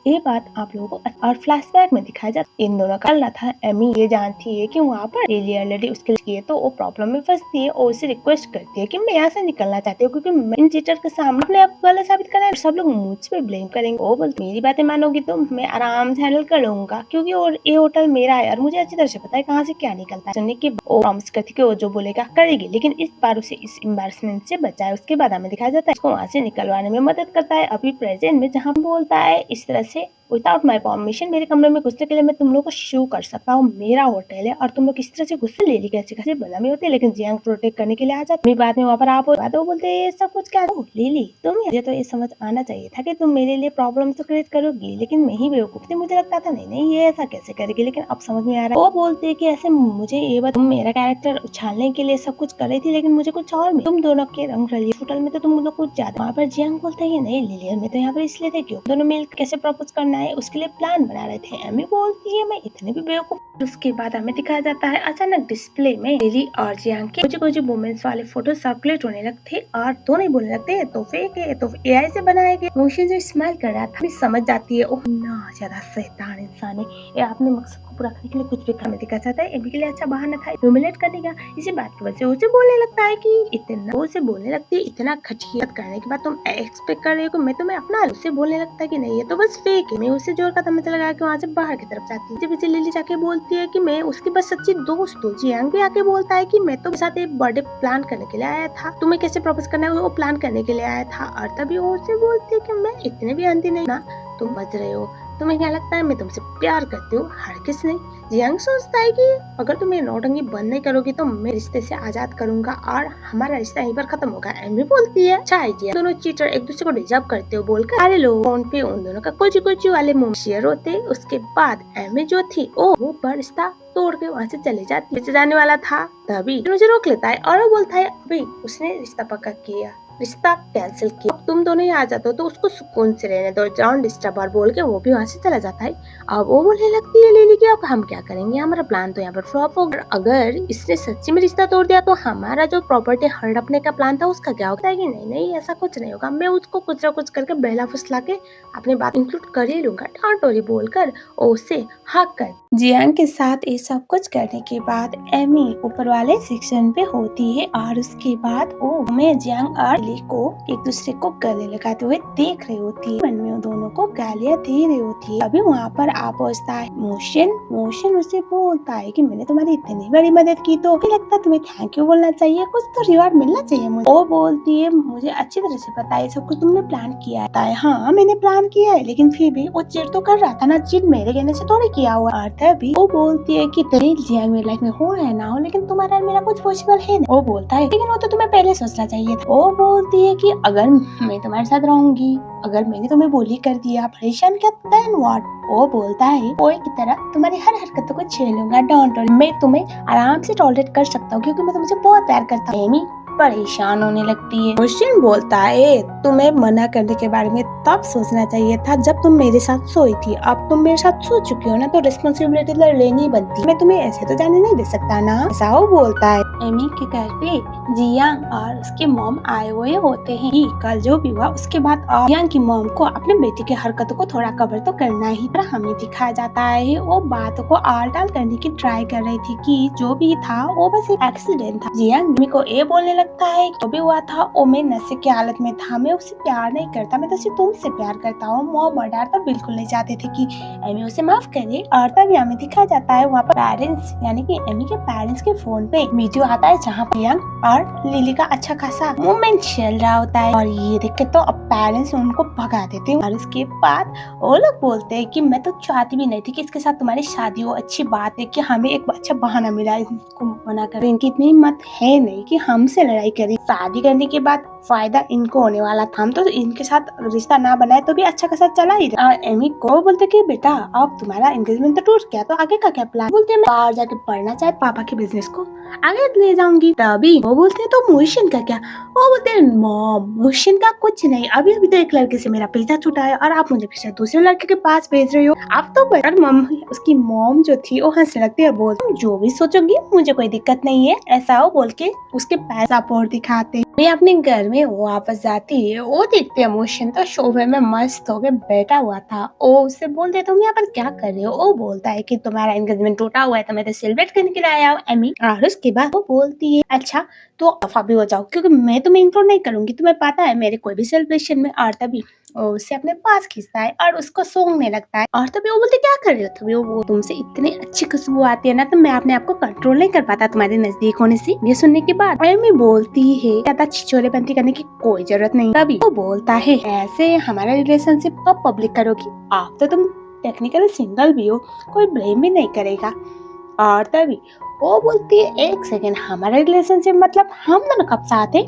ये बात आप लोगों को और फ्लैशबैक में दिखाया जाता है इन दोनों का रहा था। एमी ये जानती है कि वहाँ पर लिली ऑलरेडी उसके लिए तो वो प्रॉब्लम में फंसती है और उसे रिक्वेस्ट करती है कि मैं यहाँ से निकलना चाहती हूँ क्योंकि मैं इन चीटर के सामने अपने आप को गलत साबित करना है। सब लोग मुझ पे ब्लेम करेंगे। वो बोलती मेरी बातें मानोगी तो मैं आराम से हैंडल कर लूंगा क्योंकि और ये होटल मेरा है और मुझे अच्छी तरह से पता है कहाँ से क्या निकलता है। सुनने के वो प्रॉमिस करती कि वो जो बोलेगा करेगी, लेकिन इस बार उसे इस एम्बैरसमेंट से बचाए। उसके बाद हमें दिखाया जाता है उसको वहाँ से निकलवाने में मदद करता है अभी प्रेजेंट में, जहाँ बोलता है इस तरह से विदाउट माई परमिशन मेरे कमरे में घुसने के लिए मैं तुम लोग को शो कर सकता हूँ, मेरा होटल है और तुम लोग इस तरह से गुस्से ले ली कैसे कैसे बदनामी होती है। लेकिन जियांग प्रोटेक्ट करने के लिए आ जाती है। बाद में वहाँ पर आप बात वो बोलते हैं ये सब कुछ क्या लिली तुम, मुझे तो ये समझ आना चाहिए था कि तुम मेरे लिए प्रॉब्लम तो क्रिएट करोगी, लेकिन मैं ही बेवकूफ थी। मुझे लगता था नहीं ये ऐसा कैसे करेगी, लेकिन अब समझ में आ रहा है। वो बोलते है कि ऐसे मुझे ये बात तुम मेरा कैरेक्टर उछालने के लिए सब कुछ कर रही थी, लेकिन मुझे कुछ और मिला। तुम दोनों के रंग रलिए होटल में तो तुम लोग कुछ ज्यादा। वहाँ पर जियांग बोलता है नहीं लिली मैं तो यहाँ पर इसलिए थे क्यों दोनों मिल कैसे प्रपोज करना है उसके लिए प्लान बना रहे थे। एमी बोलती है मैं इतने भी बेवकूफ। उसके बाद हमें दिखाया जाता है अचानक डिस्प्ले में लिली और जियांग के कुछ मोमेंट्स वाले फोटो सर्कुलेट होने लगते और दोनों ही बोलने लगते हैं तो फेक है तो एआई से बनाए गए। मोशन जो स्माइल कर रहा था समझ जाती है ओह ना ज्यादा शैतान इंसान है ये आपने मकसद को पूरा करने के लिए कुछ भी करने दिखा चाहता है। एमी के लिए अच्छा बहाना था ह्यूमिलेट करने का। इसी बात की वजह से उसे बोलने लगता है कि इतना उसे बोलने लगती है इतना घटिया करने के बाद तुम एक्सपेक्ट कर रहे हो कि मैं तुम्हें अपना। उसे बोलने लगता है कि नहीं ये तो बस फेक है। मैं उसे जोर का तमाचा लगा के वहाँ से बाहर की तरफ जाती है। पीछे लिली जाके बोलती है कि मैं उसकी बस सच्ची दोस्त हूँ। जियांग भी आके बोलता है कि मैं तो साथ एक बर्थडे प्लान करने के लिए आया था, तुम्हें कैसे प्रपोज करना है वो प्लान करने के लिए आया था। और तभी वो उसे बोलती है कि मैं इतने भी अंधी नहीं ना, तुम बच रहे हो, तुम्हें क्या लगता है मैं तुमसे प्यार करती हूँ? हरगिज़ नहीं। जियांग सोचता है कि अगर तुम ये नौटंकी बंद नहीं करोगी तो मैं रिश्ते से आजाद करूंगा और हमारा रिश्ता यहीं पर खत्म होगा। एमी बोलती है अच्छा आइडिया। दोनों चीटर एक दूसरे को डिजर्व करते हो बोलकर सारे लोग फोन पे उन दोनों का कुछ वाले मोमेंट शेयर होते। उसके बाद एमी जो थी वो पर रिश्ता तोड़ के वहाँ से चले जाती जाने वाला था, तभी मुझे रोक लेता है और वो बोलता है अभी उसने रिश्ता पक्का किया, रिश्ता कैंसिल किया, तुम दोनों ही आ जाते हो तो उसको सुकून से रहने दो, डोंट डिस्टर्ब और बोल के वो भी वहाँ से चला जाता है। अब वो बोलने लगती है लिली कि अब हम क्या करेंगे, हमारा प्लान तो यहाँ पर फ्लॉप हो गया। अगर इसने सच्ची में रिश्ता तोड़ दिया तो हमारा जो प्रॉपर्टी हड़पने का प्लान था उसका क्या होता है कि नहीं ऐसा कुछ नहीं होगा, मैं उसको कुछ ना कुछ करके बहला फुसला के अपनी बात इंक्लूड कर ही लूंगा, डोंट वरी बोलकर उसे हक कर। जियांग के साथ ये सब कुछ करने के बाद एमी ऊपर वाले सेक्शन पे होती है और उसके बाद वो हमें जियांग और लिली को एक दूसरे को गले लगाते हुए देख रही होती है। मन में वो दोनों को गालियां दे रही होती है। अभी वहाँ पर आ पहुँचता है मोशन उसे बोलता है कि मैंने तुम्हारी इतनी बड़ी मदद की तो लगता है तुम्हें थैंक यू बोलना चाहिए, कुछ तो रिवार्ड मिलना चाहिए मुझे। वो बोलती है मुझे अच्छी तरह से पता है सब कुछ तुमने प्लान किया है। हाँ मैंने प्लान किया है लेकिन फिर भी वो चिट तो कर रहा था ना, चिट मेरे कहने से थोड़ी किया हुआ। और तभी वो बोलती है कि तेरे जियांग मेरी लाइफ में हो या ना हो लेकिन तुम्हारा और मेरा कुछ पॉसिबल है ना। वो बोलता है लेकिन वो तो तुम्हें पहले सोचना चाहिए था। वो बोलती है कि अगर मैं तुम्हारे साथ रहूंगी, अगर मैंने तुम्हें बोली कर दिया परेशान क्या देन व्हाट। वो बोलता है ओए की तरह तुम्हारी हर हरकतों को झेल लूंगा, डोंट वरी, मैं तुम्हें आराम से टॉलरेट कर सकता हूँ क्योंकि मैं तुमसे बहुत प्यार करता हूँ। एमी परेशान होने लगती है। मोशन बोलता है तुम्हें मना करने के बारे में तब सोचना चाहिए था जब तुम मेरे साथ सोई थी, अब तुम मेरे साथ सो चुकी हो ना तो रिस्पॉन्सिबिलिटी लेनी बनती, मैं तुम्हें ऐसे तो जाने नहीं दे सकता ना, ऐसा वो बोलता है। एमी के घर पे जियांग और उसके मॉम आए हुए होते हैं कि कल जो भी हुआ उसके बाद जियांग की मॉम को अपने बेटे की हरकतों को थोड़ा कवर तो करना ही था। हमें दिखाया जाता है वो बातों को आल टाल करने की ट्राई कर रही थी कि जो भी था वो बस एक एक्सीडेंट था। जियांग एमी को ये बोलने लगता है जो भी हुआ था वो मैं नशे की हालत में था, मैं उससे प्यार नहीं करता, मैं तो सिर्फ तुमसे प्यार करता हूँ। मॉम और डैड तो बिल्कुल नहीं चाहते थे कि एमी उसे माफ करे। और तभी हमें दिखाया जाता है वहाँ पर पेरेंट्स यानी कि एमी के पेरेंट्स के फोन पे वीडियो आता है जहाँ पे जियांग और लिली का अच्छा खासा मूवमेंट चल रहा होता है और ये देख के तो अब पेरेंट्स उनको भगा देते हैं। और उसके बाद वो लोग बोलते हैं कि मैं तो चाहती भी नहीं थी कि इसके साथ तुम्हारी शादी हो, अच्छी बात है कि हमें एक अच्छा बहाना मिला इसको मना कर, इनकी इतनी हिम्मत है नहीं कि हमसे लड़ाई करी। शादी करने के बाद फायदा इनको होने वाला था, हम तो इनके साथ रिश्ता ना बनाए तो भी अच्छा खासा चला ही रहा। एमी को बोलते कि बेटा अब तुम्हारा एंगेजमेंट तो टूट गया, तो आगे का क्या प्लान? बोलते मैं बाहर जाके पढ़ना चाहे, पापा के बिजनेस को आगे ले जाऊंगी। तभी वो बोलते तो मोशन का क्या? वो बोलते मॉम मोशन का कुछ नहीं, अभी अभी तो एक लड़के से मेरा पीछा छूटा है और आप मुझे फिर दूसरे लड़के के पास भेज रही हो। आप तो मम्मी उसकी मॉम जो थी वो हंसने लगती है, बोल तुम जो भी सोचोगी मुझे कोई दिक्कत नहीं है, ऐसा हो बोल के उसके पैसा पोर दिखाते। मैं अपने घर में वापस जाती है, वो देखते हैं मोशन तो सोफे में मस्त होके बैठा हुआ था। वो उससे बोलते तुम यहाँ पर क्या कर रहे हो? वो बोलता है कि तुम्हारा एंगेजमेंट टूटा हुआ है तो मैं तो सेलिब्रेट करने के लिए आया हूँ एमी। और उसके बाद वो बोलती है अच्छा तो दफा भी हो जाओ, क्योंकि मैं तुम्हें इंक्लूड नहीं करूंगी, तुम्हें पता है मेरे कोई भी सेलिब्रेशन में। और तभी उसे अपने पास खींचता है और उसको सूंघने लगता है। और तभी वो बोलते क्या कर रहे हो? तभी वो तुमसे इतनी अच्छी खुशबू आती है ना, तो मैं अपने आप को कंट्रोल नहीं कर पाता तुम्हारे नजदीक होने से। ये सुनने के बाद एमी बोलती है ज्यादा छिछोरे बनती करने की कोई जरूरत नहीं। तभी वो बोलता है ऐसे हमारा रिलेशनशिप कब पब्लिक करोगी? आप तो तुम टेक्निकली सिंगल भी हो, कोई ब्लेम भी नहीं करेगा। और तभी वो बोलती है एक सेकेंड, हमारा रिलेशनशिप मतलब हम दोनों कब साथ है?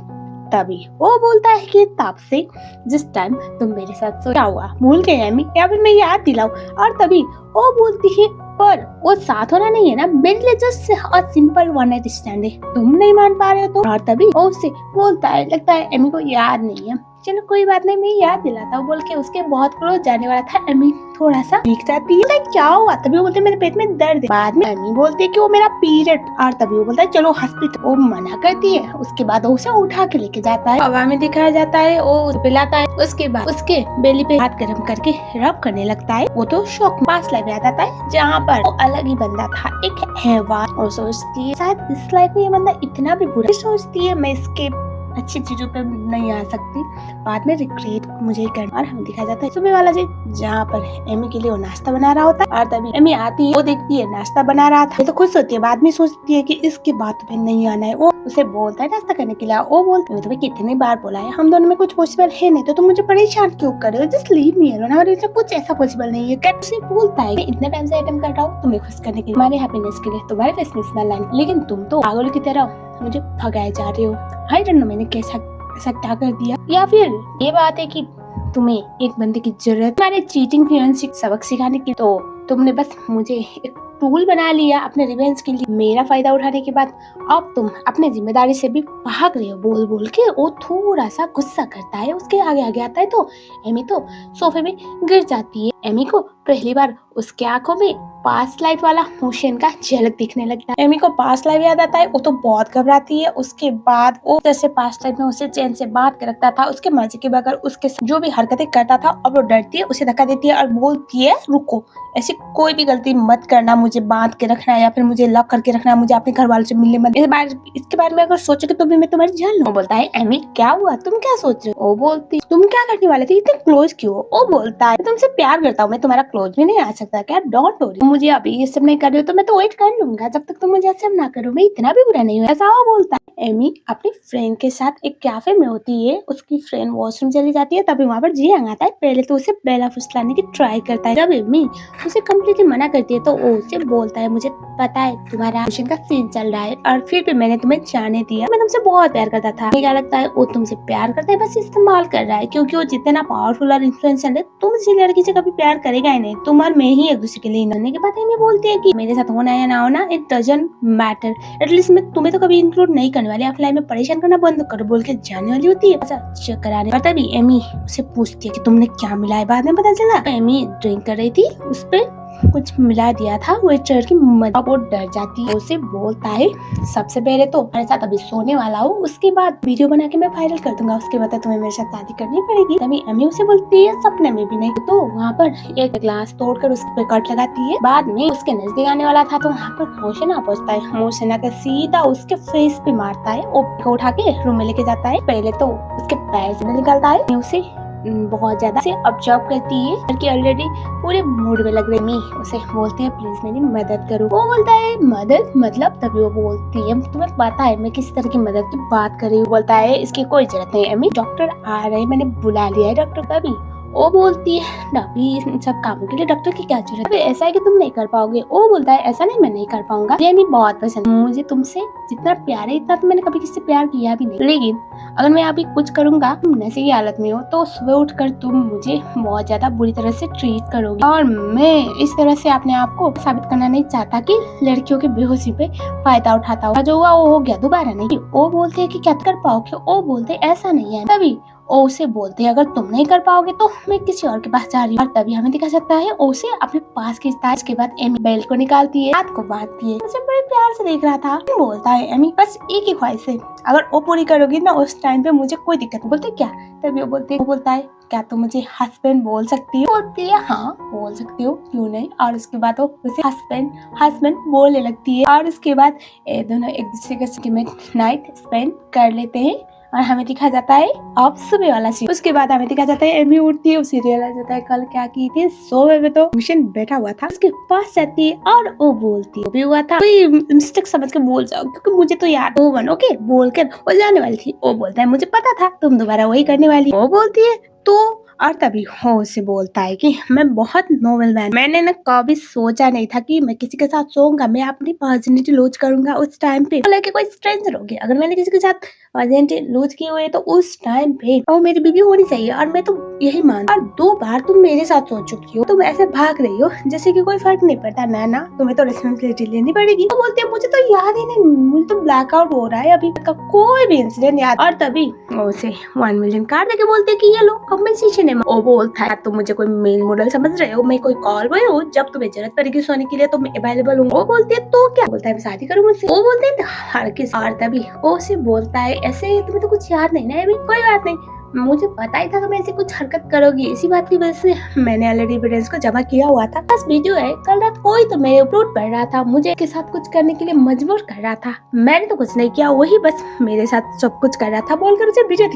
तभी वो बोलता है कि तब से जिस टाइम तुम मेरे साथ सोया हुआ, भूल गए एमी, या फिर मैं याद दिलाऊं? और तभी वो बोलती है पर वो साथ होना नहीं है ना, मेरे लिए just simple one night stand है, तुम नहीं मान पा रहे हो तो? और तभी वो उससे बोलता है लगता है एमी को याद नहीं है, चलो कोई बात नहीं मैं याद दिलाता हूँ बोल के उसके बहुत क्लोज जाने वाला था। एमी थोड़ा सा भीग जाती है, क्या हुआ? तभी वो बोलते है मेरे पेट में दर्द है। बाद में एमी बोलती है कि वो मेरा पीरियड। और तभी वो बोलता है चलो हॉस्पिटल। वो मना करती है, उसके बाद वो उसे उठा के लेके जाता है, हवा में दिखाया जाता है, वो पिलाता है। उसके बाद उसके बेली पे हाथ गर्म करके रब करने लगता है। वो तो शौक पास लाइफ याद आता है जहाँ पर वो अलग ही बंदा था, एक हैवान। और सोचती है शायद इस लाइफ में ये बंदा इतना भी बुरा। सोचती है मैं इसके अच्छी चीजों पे नहीं आ सकती, बाद में रिग्रेट मुझे ही करना। और हमें दिखाया जाता है सुबह वाला जी जहाँ पर एमी के लिए वो नाश्ता बना रहा होता है। और तभी एमी आती है, वो देखती है नाश्ता बना रहा था, तो खुश होती है, बाद में सोचती है कि इसकी बात पे नहीं आना है। वो उसे बोलता है नाश्ता करने के लिए, वो बोलती है तुम्हें कितनी बार बोला है हम दोनों में कुछ पॉसिबल है नहीं, तो तुम मुझे परेशान क्यों कर रहे हो? जस्ट लीव मी अलोन, हमारे बीच में कुछ ऐसा पॉसिबल नहीं है। कैसे बोलता है इतने टाइम से अटेम्प्ट कर रहा हूँ तुम्हें खुश करने के लिए, तुम्हारे हैप्पीनेस के लिए, तुम्हारे फेस में स्माइल लाने, लेकिन तुम तो पागल की तरह मुझे भगाए जा रहे हो। आई डोंट नो मैंने कैसा क्या कर दिया, या फिर ये बात है कि तुम्हें एक बंदे की जरूरत तुम्हारे चीटिंग फियांसी सबक सिखाने की, तो तुमने बस मुझे एक टूल बना लिया अपने रिवेंज के लिए। मेरा फायदा उठाने के बाद अब तुम अपने जिम्मेदारी से भी भाग रहे हो। बोल बोल के वो थोड़ा सा गुस्सा करता है, उसके आगे आगे आता है तो एमी तो सोफे में गिर जाती है। एमी को पहली बार उसके आंखों में पास्ट लाइफ वाला मोशन का झलक दिखने लगता है। एमी को पास्ट लाइफ याद आता है, वो तो बहुत घबराती है। उसके बाद वो जैसे पास्ट लाइफ में उसे चैन से बात कर रखता था, उसके मर्जी के बगैर उसके जो भी हरकतें करता था, अब वो डरती है, उसे धक्का देती है और बोलती है रुको, ऐसी कोई भी गलती मत करना, मुझे बांध के रखना या फिर मुझे लॉक करके रखना, मुझे अपने घर वालों से मिलने मत। इसके बारे में अगर सोचोगे तो भी मैं तुम्हारी जान लूं। वो बोलता है एमी क्या हुआ, तुम क्या सोच रहे हो? वो बोलती तुम क्या करने वाले थे, इतने क्लोज क्यों हो? वो बोलता है तुमसे प्यार करता हूँ, मैं तुम्हारा क्लोज भी नहीं आ सकता क्या? डोंट वरी, मुझे अभी ये सब नहीं कर रहे हो तो मैं तो वेट कर लूंगा जब तक तुम मुझे एक्सेप्ट ना करो, मैं इतना भी बुरा नहीं हूँ, ऐसा वो बोलता है। एमी अपनी फ्रेंड के साथ एक कैफे में होती है, उसकी फ्रेंड वॉशरूम चली जाती है, तभी वहाँ पर जियांग आता है। पहले तो उसे बेला फुसलाने की ट्राई करता है, जब एमी उसे कम्प्लीटली मना करती है तो वो उसे बोलता है मुझे पता है तुम्हारा मिशन का सीन चल रहा है और फिर भी मैंने तुम्हें जाने दिया, मैं तुमसे बहुत प्यार करता था। क्या लगता है वो तुमसे प्यार करता है, बस इस्तेमाल कर रहा है, क्योंकि वो जितना पावरफुल और इन्फ्लुएंशियल है तुम किसी लड़की से कभी प्यार करेगा ही नहीं, तुम और मैं ही एक दूसरे के लिए। करने के बाद एमी बोलती है कि मेरे साथ होना या ना होना इट डजंट मैटर, एटलीस्ट मैं तुम्हें तो कभी इंक्लूड नहीं करने वाली, अपनी लाइफ में परेशान करना बंद करो बोल के जाने वाली होती है चेक कराने। और तभी एमी उसे पूछती है कि तुमने क्या मिलाया, बाद में पता चला एमी ड्रिंक कर रही थी, उस पे कुछ मिला दिया था वेटर की मदद। वो डर जाती है, उसे बोलता है सबसे पहले तो मेरे साथ अभी सोने वाला हूँ, उसके बाद वीडियो बना के मैं वायरल कर दूंगा, उसके बाद तुम्हें मेरे साथ शादी करनी पड़ेगी। तभी एमी उसे बोलती है सपने में भी नहीं। तो वहाँ पर एक ग्लास तोड़कर उस पर कट लगाती है, बाद में उसके नजदीक आने वाला था तो वहाँ पर मोशन आ पहुँचता है, मोशन आकर सीधा उसके फेस पे मारता है, वो उठा के रूम में लेके जाता है। पहले तो उसके पैर से निकलता है, उसे बहुत ज्यादा से ऑब्जर्व करती है, लड़की ऑलरेडी पूरे मूड में लग रही है। उसे बोलते हैं प्लीज मेरी मदद करो। वो बोलता है मदद मतलब? तभी वो बोलती है तुम्हें पता है मैं किस तरह की मदद की बात कर रही हूँ। बोलता है इसकी कोई जरूरत नहीं एमी, डॉक्टर आ रहे हैं, मैंने बुला लिया है डॉक्टर। तभी वो बोलती है अभी इन सब कामों के लिए डॉक्टर की क्या जरूरत है, अभी ऐसा है कि तुम नहीं कर पाओगे। वो बोलता है ऐसा नहीं, मैं नहीं कर पाऊंगा, ये भी बहुत पसंद है मुझे तुमसे जितना प्यार है इतना तो मैंने कभी किसी से प्यार किया भी नहीं, लेकिन अगर मैं अभी कुछ करूंगा, तुम नशे की हालत में हो तो सुबह उठकर तुम मुझे बहुत ज्यादा बुरी तरह से ट्रीट करोगे, और मैं इस तरह से अपने आप को साबित करना नहीं चाहता कि लड़कियों की बेहोशी पे फायदा उठाता हूँ, जो हुआ वो हो गया, दोबारा नहीं। वो बोलते है कि क्या कर पाओगे, वो बोलते ऐसा नहीं है, तभी ओ उसे बोलते हैं अगर तुम नहीं कर पाओगे तो मैं किसी और के पास जा रही हूँ, और तभी हमें दिखा सकता है ओ उसे अपने पास खींचता है। इसके बाद एमी बेल्ट को निकालती है, हाथ को बांधती है, उसे बड़े प्यार से देख रहा था। बोलता है एमी बस एक ही ख्वाहिश है, अगर वो पूरी करोगी ना उस टाइम पे मुझे कोई दिक्कत नहीं। बोलते क्या, तभी वो बोलता है क्या तुम मुझे हस्बैंड बोल सकती हो, बोलती है हाँ बोल सकती हो, क्यों नहीं। और उसके बाद वो उसे हस्बैंड हस्बैंड बोलने लगती है, और उसके बाद दोनों एक दूसरे के साथ नाइट स्पेंड कर लेते हैं, और हमें दिखा जाता है अब सुबह वाला सीन। उसके बाद हमें दिखा जाता है एमी उठती है, उसे रियलाइज होता है कल क्या की थी, सोफे में तो मिशन बैठा हुआ था, उसके पास जाती है और वो बोलती है भी हुआ था कोई मिस्टेक समझ के बोल जाओ, क्योंकि मुझे तो याद वो बनो के बोल कर वो जाने वाली थी। वो बोलता है मुझे पता था तुम दोबारा वही करने वाली। वो बोलती है तो, और तभी हो उसे बोलता है कि मैं बहुत नोबल मैन, मैंने ना कभी सोचा नहीं था कि मैं किसी के साथ सोऊंगा, मैं अपनी वर्जिनिटी लूज करूंगा उस टाइम पे, हालांकि कोई स्ट्रेंजर हो गया, अगर मैंने किसी के साथ वर्जिनिटी लूज की हुई है तो उस टाइम पे वो मेरी बीवी होनी चाहिए, और मैं तो यही मानता। और 2 बार तुम मेरे साथ सो चुकी हो, तुम ऐसे भाग रही हो जैसे कि कोई फर्क नहीं पड़ता, ना तुम्हें तो रिस्पॉन्सिबिलिटी लेनी पड़ेगी। वो बोलते हैं मुझे तो याद ही नहीं, मुझे तो ब्लैकआउट हो रहा है अभी तक का कोई भी इंसिडेंट याद। और तभी वो उसे 1 मिलियन कार्ड देके बोलते हैं कि ये लो कम्पेंसेशन है। वो बोलता है तुम मुझे कोई मेल मॉडल समझ रहे हो, मैं कोई कॉल बॉय हूँ, जब तुम्हें जरूरत पड़ेगी सोने के लिए तो मैं अवेलेबल हूँ। वो बोलती है तो क्या, बोलता है मैं शादी करूँ मुझसे। वो बोलते हैं हर किस, और तभी वो उसे बोलता है ऐसे तुम्हें तो कुछ याद नहीं ना, अभी कोई बात नहीं, मुझे पता ही था तुम ऐसी कुछ हरकत करोगी, इसी बात की वजह से मैंने ऑलरेडी एविडेंस को जमा किया हुआ था। बस वीडियो है, कल रात कोई तो मेरे ऊपर पड़ रहा था, मुझे के साथ कुछ करने के लिए मजबूर कर रहा था, मैंने तो कुछ नहीं किया, वही बस मेरे साथ सब कुछ कर रहा था, बोलकर उसे वीडियो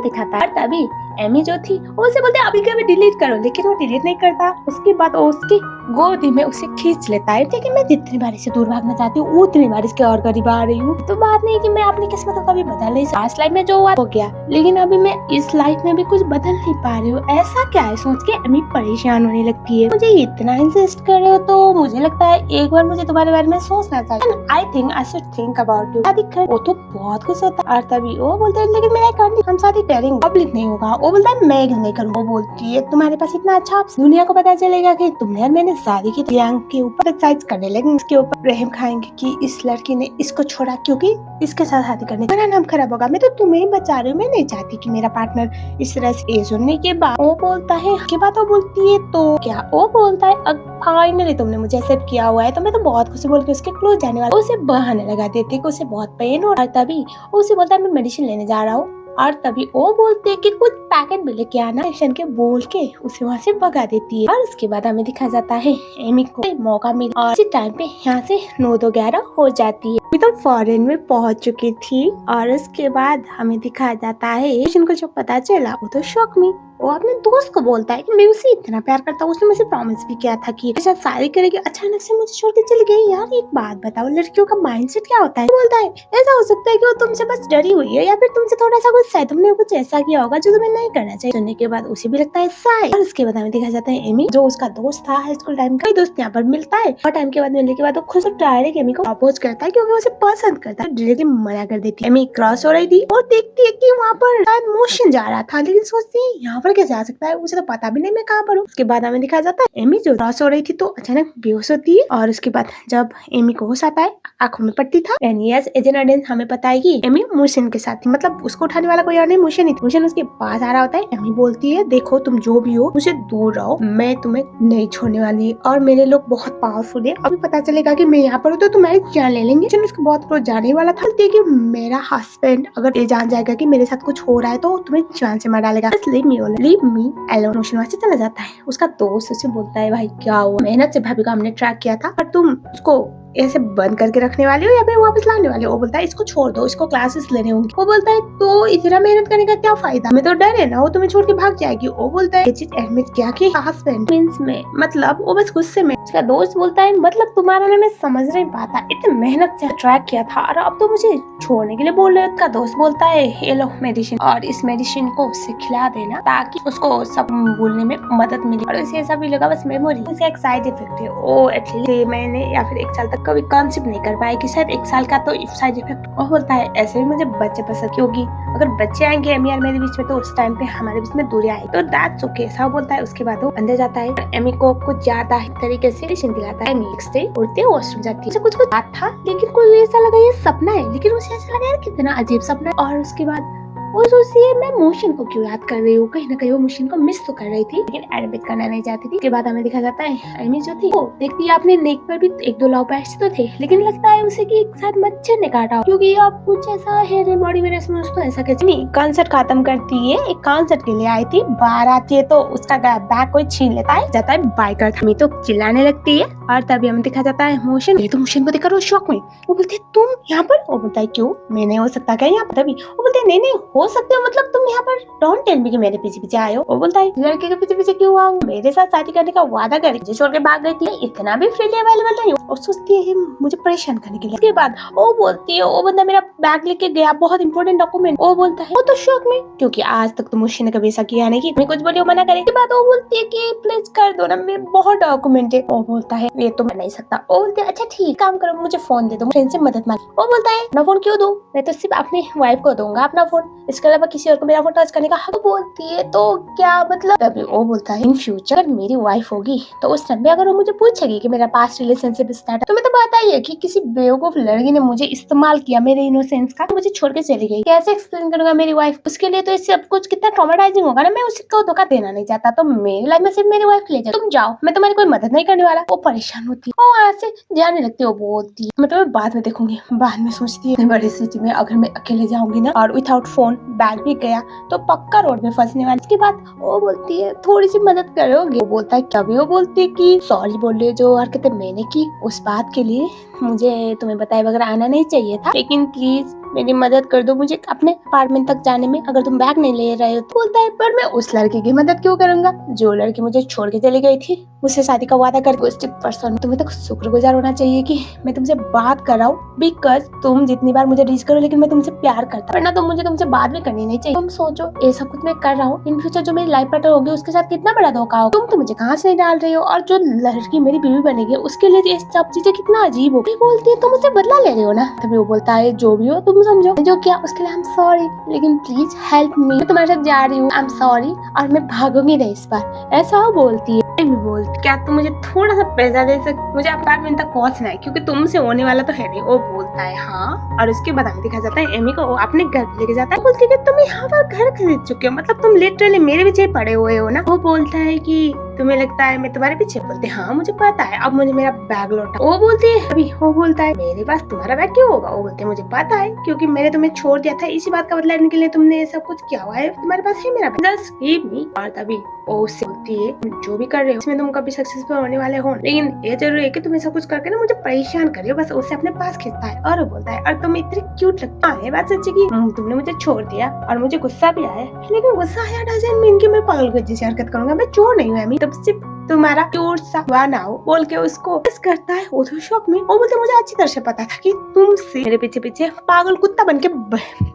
दिखाता। और तभी एमी जो थी वो उसे बोलते अभी कभी डिलीट करो, लेकिन वो डिलीट नहीं करता। उसके बाद वो उसकी गोदी में उसे खींच लेता है, लेकिन मैं जितनी बार इससे दूर भागना चाहती हूँ उतनी बार इसके और करीब आ रही हूँ। तो बात नहीं कि मैं अपनी किस्मत को कभी बदल नहीं, पास्ट लाइफ में जो हुआ हो गया, लेकिन अभी मैं इस लाइफ में भी कुछ बदल नहीं पा रही हूँ, ऐसा क्या है सोच के एमी परेशान होने लगती है। मुझे इतना इंसिस्ट कर रहे हो तो मुझे लगता है एक बार मुझे तुम्हारे बारे में सोचना चाहिए, I think I should think about you. शादी कर, वो तो बहुत खुश होता है। और तभी वो बोलते हैं लेकिन मैं करनी, हम शादी करेंगे, पब्लिक नहीं होगा। वो बोलता है मैं नहीं करूँगा। वो बोलती है तुम्हारे पास इतना अच्छा ऑप्शन, दुनिया को पता चलेगा कि तुमने और मैंने शादी की, प्रियांक के ऊपर एक्सरसाइज करने लगे, इसके ऊपर रहम खाएंगे कि इस लड़की ने इसको छोड़ा क्योंकि इसके साथ शादी करने मेरा नाम खराब होगा। मैं तो तुम्हें ही बचा रही हूँ, मैं नहीं चाहती कि मेरा पार्टनर इस तरह से। सुनने के बाद वो बोलता है के बाद वो बोलती है तो क्या, वो बोलता है फाइनली तुमने मुझे एक्सेप्ट किया हुआ है तो मैं तो बहुत खुशी, बोल के उसके क्लोज जाने वाला, उसे बहाने लगा देती है कि उसे बहुत पेन हो रहा है। तभी उसे बोलता है मैं मेडिसिन लेने जा रहा हूँ, और तभी वो बोलते हैं कि कुछ पैकेट भी लेके आना, एक्शन के बोल के उसे वहाँ से भगा देती है। और उसके बाद हमें दिखा जाता है एमी को मौका मिला, और इसी टाइम पे यहाँ से 9-11 हो जाती है, अभी तो फॉरेन में पहुंच चुकी थी। और उसके बाद हमें दिखाया जाता है को जो पता चला वो तो शौक में वो अपने दोस्त को बोलता है कि मैं उसे इतना प्यार करता हूँ, उसने मुझे प्रॉमिस भी किया था कि मेरे साथ शादी करेगी, अचानक से मुझे छोड़ के चली गई। यार एक बात बताओ, लड़कियों का माइंडसेट क्या होता है। बोलता है ऐसा हो सकता है कि वो तुमसे बस डरी हुई है, या फिर तुमसे थोड़ा सा गुस्सा है, तुमने कुछ ऐसा किया होगा जो तुम्हें नहीं करना चाहिए। सुनने के बाद उसे भी लगता है ऐसा है। और उसके बाद हमें दिखा जाता है एमी जो उसका दोस्त था हाई स्कूल टाइम का, दोस्त यहाँ पर मिलता है, और टाइम के बाद मिलने के बाद वो खुद डायरेक्ट एमी को अपोज करता है क्योंकि उसे पसंद करता है, डायरेक्टली मना कर देती है। एमी क्रॉस हो रही थी और देखती है कि वहाँ पर शायद मोशन जा रहा था, लेकिन सोचती है यहाँ पर कैसे आ सकता है, मुझे तो पता भी नहीं मैं कहाँ पर हूँ। उसके बाद हमें दिखाया जाता है एमी जो क्रॉस हो रही थी तो अचानक बेहोश होती है, और उसके बाद जब एमी को होश आता है आंखों में पट्टी था, एजेंट हमें पता है कि एमी मुशन के साथ थी, मतलब उसको उठाने वाला कोई और नहीं, मुशन ही थी। मुशन उसके पास आ रहा होता है, एमी बोलती है देखो तुम जो भी हो मुझे दूर रहो, मैं तुम्हें नहीं छोड़ने वाली, और मेरे लोग बहुत पावरफुल है, अभी पता चलेगा कि मैं यहाँ पर हूँ तो तुम्हारी जान ले लेंगे। मुशन उसको बहुत क्लोज जाने वाला था कि मेरा हस्बैंड अगर ये जान जाएगा कि मेरे साथ कुछ हो रहा है तो तुम्हें जान से मार डालेगा, लीव मी अलोन। मुशन वहाँ से चला जाता है। उसका दोस्त उसे बोलता है भाई क्या हुआ, मेहनत से भाभी को हमने ट्रैक किया था पर तुम उसको ऐसे बंद करके रखने वाली हो या फिर वापस लाने वाले हो? वो बोलता है इसको छोड़ दो, इसको क्लासेस लेने होंगे। वो बोलता है तो इतना मेहनत करने का क्या फायदा, हमें तो डर है ना वो तुम्हें छोड़ के भाग जाएगी। वो बोलता है ये चीज एडमिट किया कि हस्बैंड मींस में मतलब वो बस गुस्से में। उसका दोस्त बोलता है मतलब तुम्हारा ना मैं समझ नहीं पाता, इतनी मेहनत से ट्रैक किया था और अब तो मुझे छोड़ने के लिए बोल रहे हो। उसका दोस्त बोलता है ये लो मेडिसिन, और इस मेडिसिन को उससे खिला देना ताकि उसको सब भूलने में मदद मिले और उसे ऐसा भी लगा बस मेमोरी। इसका एक साइड इफेक्ट है, वो एटलीस्ट महीने या फिर 1 साल तक कभी कंसीव नहीं कर पाएगी, शायद 1 साल का तो साइड इफेक्ट। वो बोलता है ऐसे भी मुझे बच्चे पसंद, क्योंकि अगर बच्चे आएंगे एमी और मेरे बीच में तो उस टाइम पे हमारे बीच में दूरी आएगी, तो दैट्स ओके ऐसा बोलता है। उसके बाद वो अंदर जाता है और एमी को कुछ ज्यादा तरीके से मेडिसिन दिलाता है। एमी नेक्स्ट डे उठते वॉशरूम जाती है, कुछ बात था लेकिन कोई ऐसा लगा ये सपना है, लेकिन उसे ऐसा लगा यार कितना अजीब सपना है। और उसके बाद वो सोचती है मैं मोशन को क्यों याद कर रही हूँ, कहीं ना कहीं वो मोशन को मिस तो कर रही थी लेकिन एडमिट करना नहीं चाहती थी। उसके बाद हमें दिखा जाता है एमी जो थी वो देखती है आपने नेक पर भी 1-2 लव पैच तो थे, लेकिन लगता है उसे कि एक साथ मच्छर ने काटा, क्योंकि अब कुछ ऐसा है बॉडी में रेस्पॉन्स तो ऐसा कैसे नहीं। कॉन्सर्ट खत्म करती है, एक कॉन्सर्ट के लिए आई थी, बाहर आती है तो उसका बैग कोई छीन लेता है, जाता है बाइकर हमें तो चिल्लाने लगती है। और तभी हमें दिखा जाता है मोशन, ये तो मोशन को देखकर वो शॉक में। वो बोलते है तुम यहाँ पर? वो बोलता है क्यों, मैं नहीं हो सकता क्या यहाँ पर? तभी वो बोलते है नहीं हो सकते हो, मतलब तुम यहाँ पर डोंट टेल मी कि मेरे पीछे पीछे आए हो। वो बोलता है लड़के के पीछे पीछे क्यों आऊँ, मेरे साथ शादी करने का वादा कर मुझे छोड़ के भाग गई थी, इतना भी फ्रीली अवेलेबल नहीं हूँ। और सोचती है मुझे परेशान करने के लिए। उसके बाद वो बोलती है वो बंदा मेरा बैग लेके गया, बहुत इंपॉर्टेंट डॉक्यूमेंट। वो बोलता है वो तो शौक में, क्योंकि आज तक तो मुझे ने कभी ऐसा किया नहीं कि मैं कुछ बोली मना करे। बाद वो बोलती है कि प्लीज कर दो ना, मेरे बहुत डॉक्यूमेंट है। वो बोलता है ये तो मैं नहीं सकता। वो बोलते है अच्छा ठीक काम करो, मुझे फोन दे दो, फ्रेंड से मदद मांग। वो बोलता है अपना फोन क्यों दूं, मैं तो सिर्फ अपनी वाइफ को दूंगा अपना फोन, इसके अलावा किसी और को मेरा फोन टच करने का हक। बोलती है तो क्या मतलब? तभी वो बोलता है इन फ्यूचर मेरी वाइफ होगी तो उस टाइम पे अगर वो मुझे पूछेगी कि मेरा पास्ट रिलेशनशिप स्टार्ट, तो मैं तो बताइए कि किसी बेवकूफ लड़की ने मुझे इस्तेमाल किया मेरे इनोसेंस का, मुझे छोड़ के चली गई, कैसे एक्सप्लेन करूंगा मेरी वाइफ? उसके लिए तो इससे सब कुछ कितना ट्रॉमेटाइजिंग होगा ना। मैं उसको धोखा देना नहीं चाहता, तो मेरी लाइफ में सिर्फ मेरी वाइफ ले जाओ, तुम जाओ, मैं तुम्हारी कोई मदद नहीं करने वाला। वो परेशान होती है, वो वहाँ से जाने लगती है। वो बोलती है मैं तुम्हें बाद में देखूंगी। बाद में सोचती है बड़ी सिटी में अगर मैं अकेले जाऊंगी ना और विदाउट फोन बैग भी गया तो पक्का रोड में फंसने वाली। इसके बाद वो बोलती है थोड़ी सी मदद करोगे? वो बोलता है कभी? वो बोलती है कि सॉरी बोल रही हो, जो हरकतें मैंने की उस बात के लिए मुझे तुम्हें बताए बगैर आना नहीं चाहिए था, लेकिन प्लीज मेरी मदद कर दो मुझे अपने अपार्टमेंट तक जाने में, अगर तुम बैग नहीं ले रहे हो। तो बोलता है पर मैं उस लड़की की मदद क्यों करूंगा जो लड़की मुझे छोड़ के चली गई थी, मुझसे शादी का वादा करके पर्सन। तुम्हें तो शुक्रगुजार होना चाहिए कि मैं तुमसे बात कर रहा हूँ, बिकॉज तुम जितनी बार मुझे रीच करो लेकिन मैं तुमसे प्यार करता, वरना तो मुझे तुमसे बात भी करनी नहीं चाहिए। तुम सोचो ये सब कुछ मैं कर रहा हूँ, इन फ्यूचर जो मेरी लाइफ पार्टनर होगी उसके साथ कितना बड़ा धोखा हो। तुम तो मुझे कहाँ से नहीं डाल रही हो, और जो लड़की मेरी बीवी बनेगी उसके लिए ये सब चीजें कितना अजीब हो। बोलती है तुम मुझसे बदला ले रहे हो ना। तभी वो बोलता है जो भी हो तुम समझो, जो किया उसके लिए आई एम सॉरी, लेकिन प्लीज हेल्प मी, मैं तुम्हारे साथ जा रही हूँ, आई एम सॉरी, और मैं भागूंगी नहीं इस बार, ऐसा वो बोलती है। बोलती क्या तुम मुझे थोड़ा सा पैसा दे सकते, मुझे अपार्टमेंट तक पहुंचना है क्योंकि तुमसे होने वाला तो है नहीं। वो बोलता है हाँ, और उसके बाद हमें दिखा जाता है एमी को अपने घर लेके जाता है। बोलती है कि तुम यहाँ पर घर खरीद चुके हो, मतलब तुम लिटरली मेरे पीछे पड़े हुए हो ना। वो बोलता है कि तुम्हें लगता है मैं तुम्हारे पीछे? बोलते हाँ मुझे पता है, अब मुझे मेरा बैग लौटा। वो बोलती है अभी, वो बोलता है मेरे पास तुम्हारा बैग क्यों होगा? वो बोलते हैं मुझे पता है क्योंकि मैंने तुम्हें छोड़ दिया था, इसी बात का बदला लेने के लिए तुमने ये सब कुछ किया हुआ है, तुम्हारे पास है मेरा बैग, जस्ट गिव मी। और तभी वो उससे बोलती है जो भी कर रहे हो इसमें तुम कभी सक्सेसफुल होने वाले हो, लेकिन ये जरूर है कि तुम ऐसा कुछ करके ना मुझे परेशान कर रहे हो, बस उसे अपने पास खींचता है। और वो बोलता है और तुम इतनी क्यूट लगता है, बात सच्ची की तुमने मुझे छोड़ दिया और मुझे गुस्सा भी आया, लेकिन गुस्सा आया डजंट मीन कि मैं पागल को जैसी हरकत करूंगा, मैं चोर नहीं हूँ एमी, तब सिर्फ तुम्हारा क्यूट सा बनाओ बोल के उसको किस करता है। वो तो शौक में, वो बोलते मुझे अच्छी तरह से पता था कि तुमसे मेरे पीछे पीछे पागल कुत्ता बन के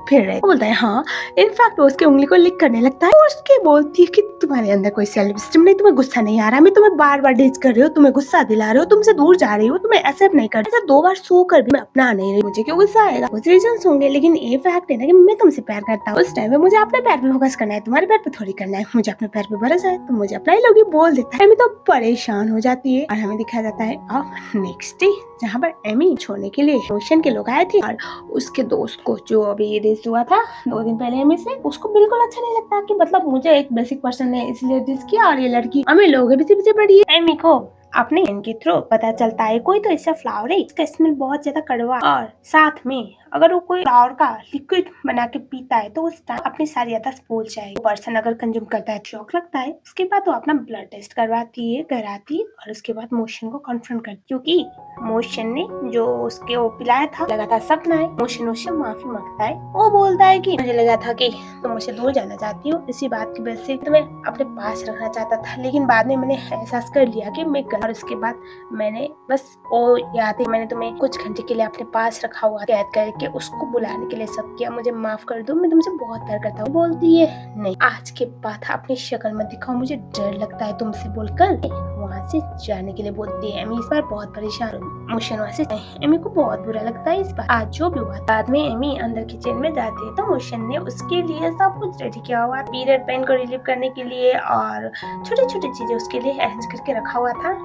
फिर रहे। वो बोलता है हाँ, इनफैक्ट वो उसकी उंगली को लिक करने लगता है और उसके बोलती है कि तुम्हारे अंदर कोई सेल्फ स्टीम नहीं, तुम्हें गुस्सा नहीं आ रहा, मैं तुम्हें बार बार डीच कर रही हो, तुम्हें गुस्सा दिला रहे हो, तुमसे दूर जा रही हो, तुम्हें एक्सेप्ट नहीं कर रही, 2 बार सो कर भी मैं अपना नहीं रही, मुझे क्यों गुस्सा आएगा? कुछ रीजन होंगे, लेकिन ये फैक्ट है ना कि मैं तुमसे प्यार करता हूँ, उस टाइम में मुझे अपने पैर पे फोकस करना है, तुम्हारे पैर पे थोड़ी करना है, मुझे अपने पैर पे भरोसा है, तो मुझे अपना ही लोग बोल देता है। एमी तो परेशान हो जाती है और हमें दिखाया जाता है अब नेक्स्ट डे, जहाँ पर एमी छोड़ने के लिए रोशन के लोग आए थे और उसके दोस्त को जो अभी ये डिस हुआ था 2 दिन पहले एमी से, उसको बिल्कुल अच्छा नहीं लगता कि मतलब मुझे एक बेसिक पर्सन ने इसलिए डिस किया और ये लड़की हमें लोग पीछे पीछे पड़ी है। एमी को अपने इनके थ्रू पता चलता है कोई तो ऐसा फ्लावर है, इसका स्मेल बहुत ज्यादा कड़वा और साथ में अगर वो कोई फ्लावर का लिक्विड बना के पीता है तो उस टाइम अपनी सारी याददाश्त भूल जाएगी। पर्सन अगर कंज्यूम करता है शौक लगता है, उसके बाद वो अपना ब्लड टेस्ट करवाती है, कराती है और उसके बाद मोशन को कन्फ्रंट करती, क्योंकि मोशन ने जो उसके वो पिलाया था लगा था सपना है। मोशन उससे माफी मांगता है, वो बोलता है कि मुझे लगा था कि तुम मुझसे दूर जाना चाहती हो, इसी बात की वजह से तुम्हें अपने पास रखना चाहता था, लेकिन बाद में मैंने एहसास कर लिया कि मैं गलत। और उसके बाद मैंने बस वो याद है, मैंने तुम्हें कुछ घंटे के लिए अपने पास रखा हुआ, कैद करके उसको बुलाने के लिए सब किया, मुझे माफ कर दो, मैं तुमसे बहुत प्यार करता हूँ। बोलती है नहीं, आज के बाद अपनी शक्ल मत दिखाओ, मुझे डर लगता है तुमसे बोलकर वहाँ से जाने के लिए बोलती है। एमी इस बार बहुत परेशान, मोशन वहाँ से एमी को बहुत बुरा लगता है इस बार। आज जो भी हुआ, बाद में एमी अंदर किचन में जाती है तो मोशन ने उसके लिए सब कुछ रेडी किया हुआ, पीरियड पेन को रिलीव करने के लिए और छोटी छोटी चीजें उसके लिए अरेंज करके रखा हुआ था।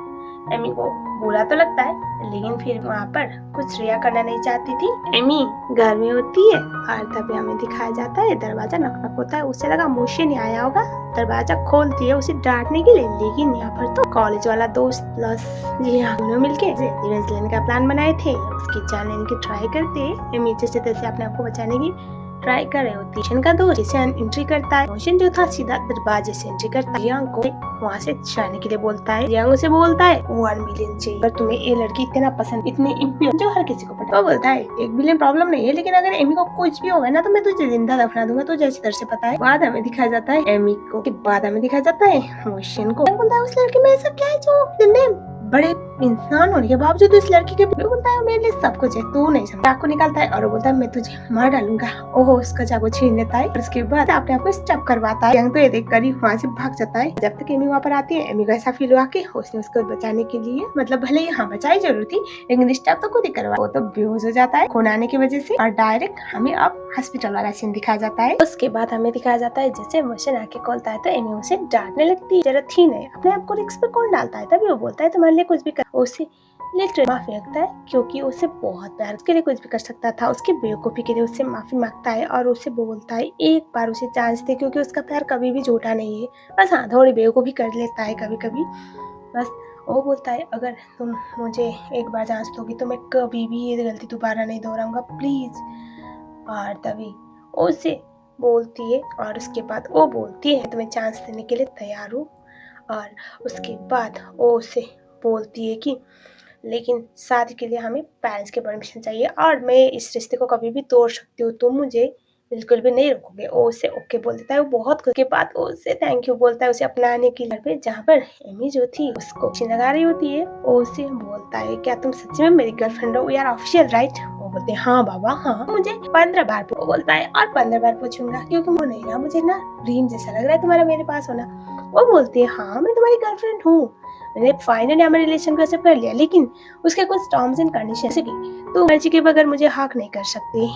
एमी को बुरा तो लगता है, लेकिन फिर वहाँ पर कुछ रिया करना नहीं चाहती थी। एमी घर में होती है और तभी हमें दिखाया जाता है दरवाजा नक होता है, उसे लगा मोशन ही आया होगा, दरवाजा खोलती है उसे डांटने के लिए, लेकिन यहाँ पर तो कॉलेज वाला दोस्त प्लस जी हाँ दोनों मिलके रिवेंज लेने का प्लान बनाए थे, उसकी जान लेने की ट्राई करते। एमी जैसे तैसे अपने आप को बचाने की ट्राई कर रहे होती। मोशन का दोस्त जैसे एंट्री करता है, मोशन जो था सीधा दरवाजे से एंट्री करता है, जियांग को वहाँ से जाने के लिए बोलता है। जियांग उसे बोलता है 1 मिलियन चाहिए, अगर तुम्हें ये लड़की इतना पसंद, इतनी इम्प्योर जो हर किसी को पता। वो बोलता है 1 मिलियन प्रॉब्लम नहीं है, लेकिन अगर एमी को कुछ भी होगा ना तो मैं तुझे जिंदा दफना दूंगा, तो जैसी तरह से पता है। बाद हमें दिखाया जाता है एमी को, बाद हमें दिखाया जाता है मोशन को। बोलता है उस लड़की में ऐसा क्या है जो तुमने बड़े इंसान होने के बावजूद इस लड़की के बोलता है मेरे लिए सब कुछ है, तू नहीं समझ। चाकू निकालता है और बोलता है मैं तुझे मार डालूंगा। ओहो, उसका चाकू छीन लेता है और उसके बाद अपने आप को स्टॉप करवाता है। यंग तो ये देख कर ही वहाँ से भाग जाता है। जब तक एमी वहाँ पर आती है, एमी को ऐसा फील हुआ कि उसने उसको बचाने के लिए, मतलब भले ही हाँ बचाई जरूर थी, लेकिन स्टॉप तो खुद ही करवा। वो तो बेहोश हो जाता है खून आने की वजह से और डायरेक्ट हमें अब हॉस्पिटल वाला सीन दिखाया जाता है। उसके बाद हमें दिखाया जाता है जैसे मोशन आके खोलता है तो एमी उसे डांटने लगती है, जरूरत ही नहीं, अपने आप को रिस्क पे कौन डालता है। तभी वो बोलता है तुम्हारे लिए कुछ भी कर, उसे लिटरली माफी मांगता है, क्योंकि उसे बहुत प्यार, उसके लिए कुछ भी कर सकता था, उसके बेवकूफी के लिए उससे माफी मांगता है और उसे बोलता है एक बार उसे चांस दे, क्योंकि उसका प्यार कभी भी झूठा नहीं है, बस हाँ थोड़ी बेवकूफी कर लेता है कभी कभी। बस वो बोलता है अगर तुम मुझे एक बार चांस दोगी तो मैं कभी भी ये गलती दोबारा नहीं दोहराऊंगा प्लीज। और तभी उसे बोलती है और उसके बाद वो बोलती है तुम्हें चांस देने के लिए तैयार हूँ। और उसके बाद वो उसे बोलती है कि लेकिन शादी के लिए हमें पेरेंट्स की परमिशन चाहिए और मैं इस रिश्ते को कभी भी तोड़ सकती हूँ, तुम मुझे बिल्कुल भी नहीं रोकोगे। वो उसे ओके बोल देता है। वो बहुत के बाद वो उसे थैंक यू बोलता है, उसे अपनाने के लिए। जहाँ पर एमी जो थी उसको लगा रही होती है, वो उसे बोलता है क्या तुम सच में मेरी गर्लफ्रेंड हो, वी आर ऑफिशियल राइट। वो बोलते हैं हाँ बाबा हाँ, मुझे 15 बार वो बोलता है और 15 बार पूछूंगा, क्योंकि वो नहीं ना, मुझे ना ड्रीम जैसा लग रहा है तुम्हारा मेरे पास होना। वो बोलती है हाँ मैं तुम्हारी गर्लफ्रेंड हूँ, मैंने फाइनली हमारे रिलेशन को एक्सेप्ट कर लिया, लेकिन उसके कुछ टर्म्स एंड कंडीशन की तो मर्जी के बगैर मुझे हक नहीं कर सकती,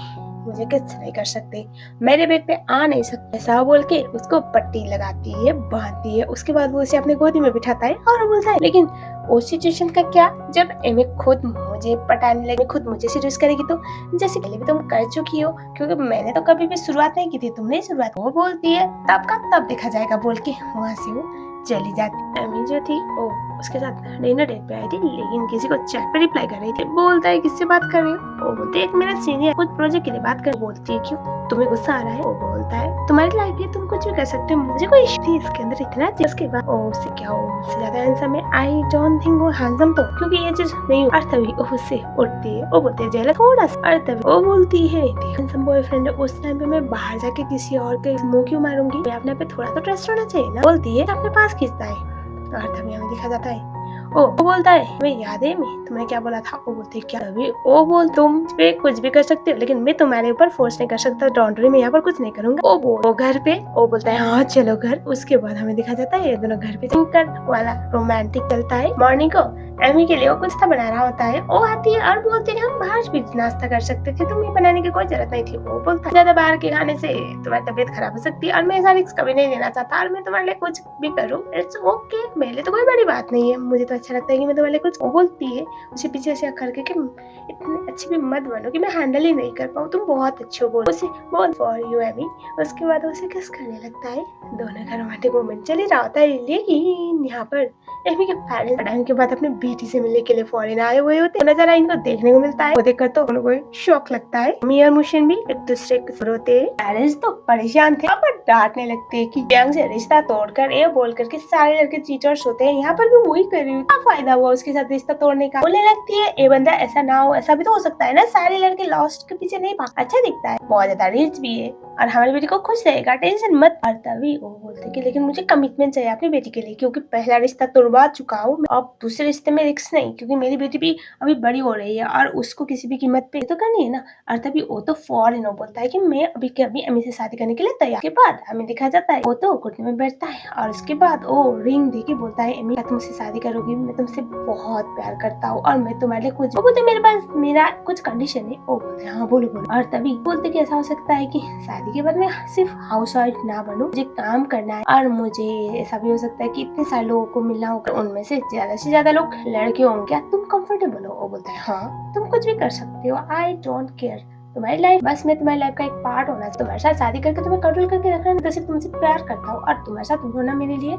मुझे किस नहीं कर सकते, मेरे बेड पे आ नहीं सकते। ऐसा बोल के उसको पट्टी लगाती है, बांधती है। उसके बाद वो उसे अपने गोदी में बिठाता है और बोलता है लेकिन उस सिचुएशन का क्या जब एमी खुद मुझे पटाने लगे, खुद मुझे सीरियस करेगी, तो जैसे पहले भी तुम कर चुकी हो, क्योंकि मैंने तो कभी भी शुरुआत नहीं की थी, तुमने शुरुआत। वो बोलती है तब का तब देखा जाएगा बोल के वहाँ से वो चली जाती। एमी जो थी वो उसके साथ डिनर डेट पे आई थी, लेकिन किसी को चैट पे रिप्लाई कर रही थी। बोलता है किससे बात कर रही हो। वो बोलते एक मेरा सीनियर कुछ प्रोजेक्ट के लिए बात कर। बोलती है क्यों, तुम्हें गुस्सा आ रहा है। वो बोलता है तुम्हारी लाइफ है, तुम कुछ भी कर सकते हो, मुझे कोई इश्यू नहीं इसके अंदर इतना। उसके बाद उससे क्या हो, मुझसे ज्यादा हैंडसम है। आई डोंट थिंक वो हैंडसम तो, क्योंकि ये चीज नहीं। और तभी उससे उठती है, वो बोलते है जेलस थोड़ा सा। और तभी वो बोलती है हैंडसम बॉयफ्रेंड है, उस टाइम पे मैं बाहर जाके किसी और के मुंह क्यों मारूंगी, मैं अपने पे थोड़ा तो ट्रस्ट होना चाहिए ना। बोलती है अपने पास खींचता है और तभी हमें दिखा जाता है वो बोलता है मैं याद है मैं तुमने क्या बोला था। वो बोलते क्या, तभी वो बोल तुम पे कुछ भी कर सकते हो, लेकिन मैं तुम्हारे ऊपर फोर्स नहीं कर सकता, डोंट वरी मैं यहाँ पर कुछ नहीं करूंगा। वो घर पे वो बोलता है हाँ चलो घर। उसके बाद हमें दिखा जाता है ये दोनों घर पे कर वाला रोमांटिक चलता है। मॉर्निंग को एमी के लिए वो कुछ बना रहा होता है, वो आती है और बोलती है हम बाहर भी नाश्ता कर सकते थे, तुम्हें बनाने की कोई जरूरत नहीं थी। वो बोलता है ज्यादा बाहर के खाने से तुम्हारी तबीयत खराब हो सकती है और मैं ऐसा रिस्क कभी नहीं लेना चाहता, और मैं तुम्हारे लिए कुछ भी करूँ इट्स ओके, मेरे लिए तो कोई बड़ी बात नहीं है, मुझे तो अच्छा लगता है कि मैं तुम्हारे लिए कुछ। वो बोलती है उसे पीछे से करके कि इतनी अच्छी भी मत बनो कि मैं हैंडल ही नहीं कर पाऊँ, तुम बहुत अच्छे हो। बोल उसे बोल फॉर यू एमी। उसके बाद उसे किस करने लगता है, दोनों का रोमांटिक मोमेंट चल ही रहा होता है, लेकिन यहाँ पर एमी के पेरेंट्स टाइम के बाद अपने बेटी से मिलने के लिए फॉरेन आए हुए होते हैं। नजारा इनको देखने को मिलता है, वो देखकर तो उनको शौक लगता है। एमी और मुशन भी एक दूसरे के होते हैं। पेरेंट्स तो परेशान थे, पर डांटने लगते हैं कि यंग से रिश्ता तोड़कर ये बोल करके सारे लड़के चीटर्स होते हैं। यहाँ पर भी वही कर रही हूँ, क्या फायदा हुआ उसके साथ रिश्ता तोड़ने का। बोलने लगती है ये बंदा ऐसा ना हो, ऐसा भी तो हो सकता है ना, सारे लड़के लॉस्ट के पीछे नहीं भाग, अच्छा दिखता है, बहुत ज्यादा रिच भी है और हमारी बेटी को खुश रहेगा, टेंशन मत। और तभी वो बोलते कि लेकिन मुझे कमिटमेंट चाहिए अपनी बेटी के लिए, क्योंकि पहला रिश्ता तोड़वा चुका हूँ, अब दूसरे रिश्ते में रिस्क नहीं, क्योंकि मेरी बेटी भी अभी बड़ी हो रही है और उसको किसी भी कीमत पे तो करनी है ना। और तभी वो तो फौरन बोलता है कि मैं अभी के अभी अम्मी से शादी करने के लिए तैयार। के बाद हमें दिखा जाता है वो तो घुटने में बैठता है और उसके बाद वो रिंग देके बोलता है अम्मी, तुम मुझसे शादी करोगी? मैं तुमसे बहुत प्यार करता हूँ और मैं तुम्हारे लिए कुछ। वो बोलते मेरे पास मेरा कुछ कंडीशन है। वो बोलते हाँ बोलो बोलो। और तभी बोलते कि ऐसा हो सकता है कि शादी के बाद मैं सिर्फ हाउस वाइफ ना बनूं, मुझे काम करना है और मुझे ऐसा भी हो सकता है कि इतने सारे लोगों को मिलना होगा, उनमें से ज्यादा लोग लड़के होंगे, क्या तुम कंफर्टेबल हो? वो बोलता है हाँ तुम कुछ भी कर सकते हो, आई डोंट केयर, तुम्हारी लाइफ बस मैं तुम्हारी लाइफ का एक पार्ट होना, तुम्हारे साथ शादी करके तुम्हें कंट्रोल करके रखना, जैसे तुमसे प्यार करता हूँ और तुम्हारे साथ होना मेरे लिए